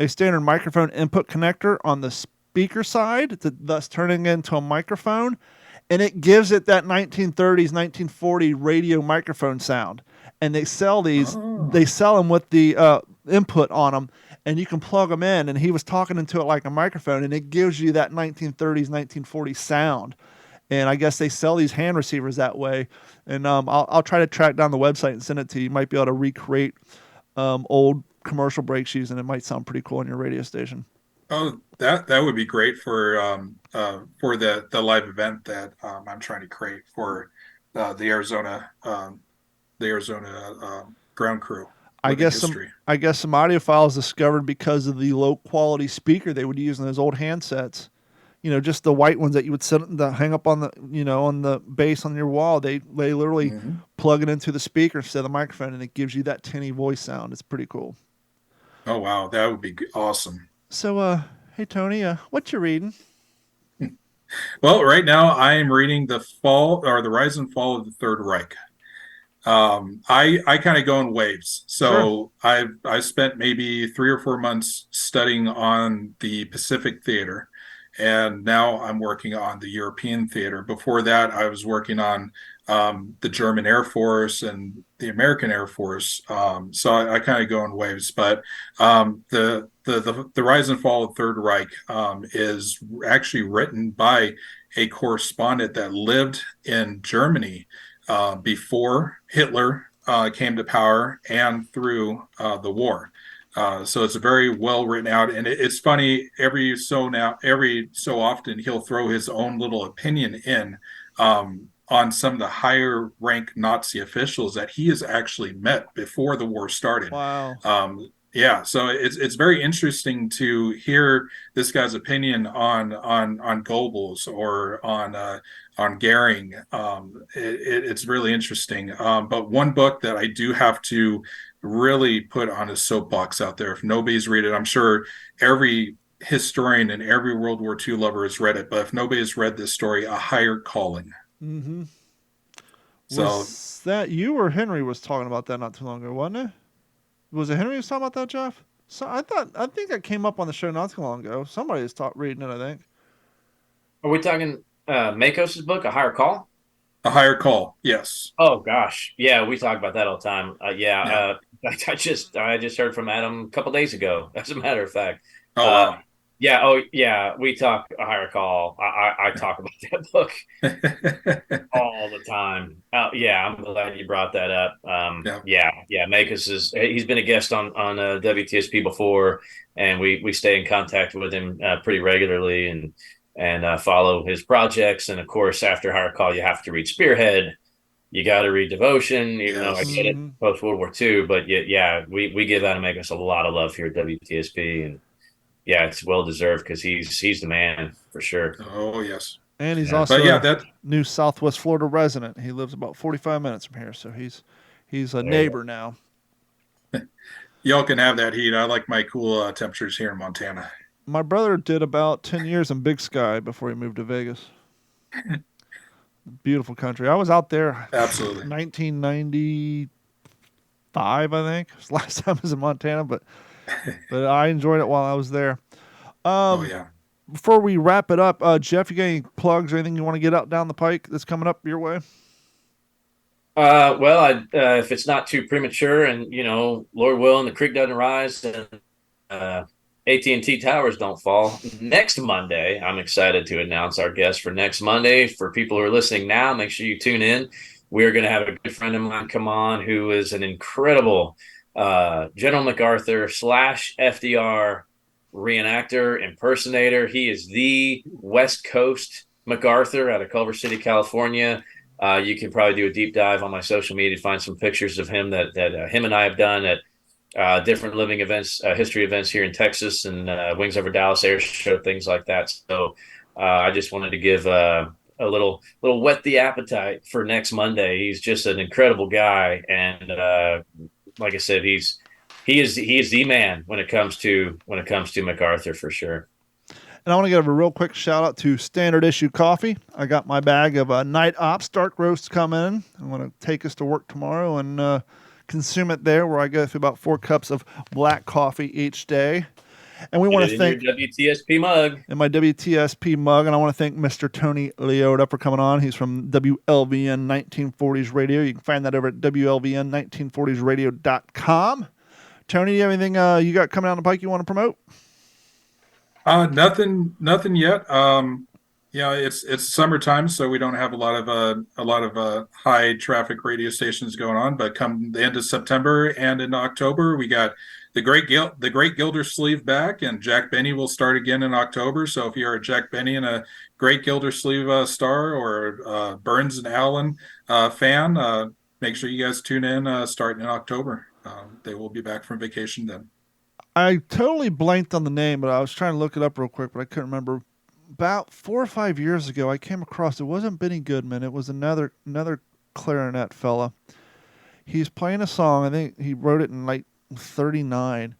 S2: standard microphone input connector on the speaker side, thus turning it into a microphone, and it gives it that 1930s, 1940 radio microphone sound. And they sell these. They sell them with the input on them, and you can plug them in. And he was talking into it like a microphone, and it gives you that 1930s, 1940s sound. And I guess they sell these hand receivers that way. And I'll try to track down the website and send it to you. You might be able to recreate old commercial break shoes, and it might sound pretty cool on your radio station.
S4: Oh, that would be great for the live event that I'm trying to create for the Arizona ground crew.
S2: I guess some audio files discovered because of the low quality speaker they would use in those old handsets. You know, just the white ones that you would hang up on the base on your wall. They literally plug it into the speaker instead of the microphone, and it gives you that tinny voice sound. It's pretty cool.
S4: Oh wow, that would be awesome. So,
S2: hey Tony, what you reading?
S4: Well, right now I am reading the Rise and Fall of the Third Reich. I kind of go in waves. So sure. I spent maybe 3 or 4 months studying on the Pacific Theater. and now I'm working on the European theater. Before that, I was working on the German Air Force and the American Air Force. So I kind of go in waves. But the rise and fall of Third Reich is actually written by a correspondent that lived in Germany before Hitler came to power and through the war. So it's very well written out, and it's funny. Every so often, he'll throw his own little opinion in on some of the higher rank Nazi officials that he has actually met before the war started.
S2: Wow.
S4: Yeah, so it's very interesting to hear this guy's opinion on Goebbels or on Goering. It's really interesting. But one book that I do have to really put on a soapbox out there, if nobody's read it, I'm sure every historian and every World War II lover has read it, but if nobody's read this story, A Higher Calling.
S2: Mm-hmm.
S4: So
S2: was that you or Henry was talking about that not too long ago, wasn't it? Was it Henry who was talking about that, Jeff? So I think that came up on the show not too long ago. Somebody was reading it, I think.
S3: Are we talking Makos's book, A Higher Call?
S4: A Higher Call, yes.
S3: Oh gosh, yeah, we talk about that all the time. I just heard from Adam a couple days ago, as a matter of fact.
S4: Wow.
S3: Yeah, we talk A Higher Call. I talk about that book all the time. Yeah, I'm glad you brought that up. Yeah, Makos he's been a guest on WTSP before, and we stay in contact with him pretty regularly and follow his projects. And of course, after Higher Call, you have to read Spearhead. You got to read Devotion, even though I get it post World War II. But yeah, we give Adam Makos a lot of love here at WTSP, and yeah, it's well deserved because he's the man for sure.
S4: Oh yes,
S2: and he's also a new Southwest Florida resident. He lives about 45 minutes from here, so he's a neighbor now.
S4: Y'all can have that heat. I like my cool temperatures here in Montana.
S2: My brother did about 10 years in Big Sky before he moved to Vegas. Beautiful country. I was out there.
S4: Absolutely.
S2: 1995, I think. It was the last time I was in Montana, but I enjoyed it while I was there.
S4: Oh yeah.
S2: Before we wrap it up, Jeff, you got any plugs or anything you want to get out down the pike that's coming up your way?
S3: Well, if it's not too premature, and Lord willing, the creek doesn't rise and AT&T towers don't fall, next Monday, I'm excited to announce our guest for next Monday. For people who are listening now, make sure you tune in. We're going to have a good friend of mine come on who is an incredible General MacArthur / FDR reenactor, impersonator. He is the West Coast MacArthur out of Culver City, California. You can probably do a deep dive on my social media to find some pictures of him that him and I have done at different living events, history events here in Texas, and Wings Over Dallas Air Show, things like that. So I just wanted to give a little whet the appetite for next Monday. He's just an incredible guy, and like I said, he is the man when it comes to MacArthur for sure.
S2: And I want to give a real quick shout out to Standard Issue Coffee. I got my bag of Night Ops Dark Roast coming in. I'm going to take us to work tomorrow and consume it there, where I go through about 4 cups of black coffee each day. And we want to thank
S3: your WTSP mug.
S2: In my WTSP mug, and I want to thank Mr. Tony Leota for coming on. He's from WLVN1940s-Radio. You can find that over at WLVN1940s-Radio.com. Tony, do you have anything you got coming down the pike you want to promote?
S4: Nothing yet. It's summertime, so we don't have a lot of high traffic radio stations going on. But come the end of September and in October, we got the Great Gildersleeve back, and Jack Benny will start again in October. So if you're a Jack Benny and a Great Gildersleeve star, or Burns and Allen fan, make sure you guys tune in starting in October. They will be back from vacation then.
S2: I totally blanked on the name, but I was trying to look it up real quick, but I couldn't remember. About 4 or 5 years ago, I came across, it wasn't Benny Goodman, it was another clarinet fella. He's playing a song, I think he wrote it in like 39,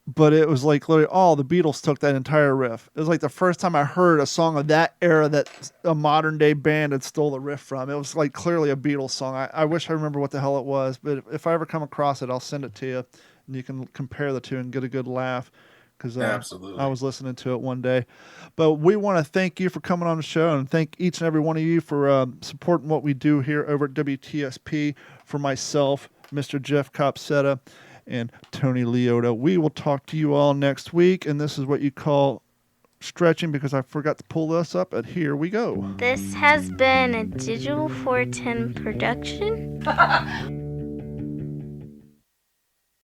S2: but it was like literally, the Beatles took that entire riff. It was like the first time I heard a song of that era that a modern day band had stole the riff from. It was like clearly a Beatles song. I wish I remember what the hell it was, but if I ever come across it, I'll send it to you, and you can compare the two and get a good laugh. because
S4: Absolutely.
S2: I was listening to it one day. But we want to thank you for coming on the show, and thank each and every one of you for supporting what we do here over at WTSP. For myself, Mr. Jeff Copsetta, and Tony Leota. We will talk to you all next week, and this is what you call stretching, because I forgot to pull this up, and here we go.
S5: This has been a Digital 410 production.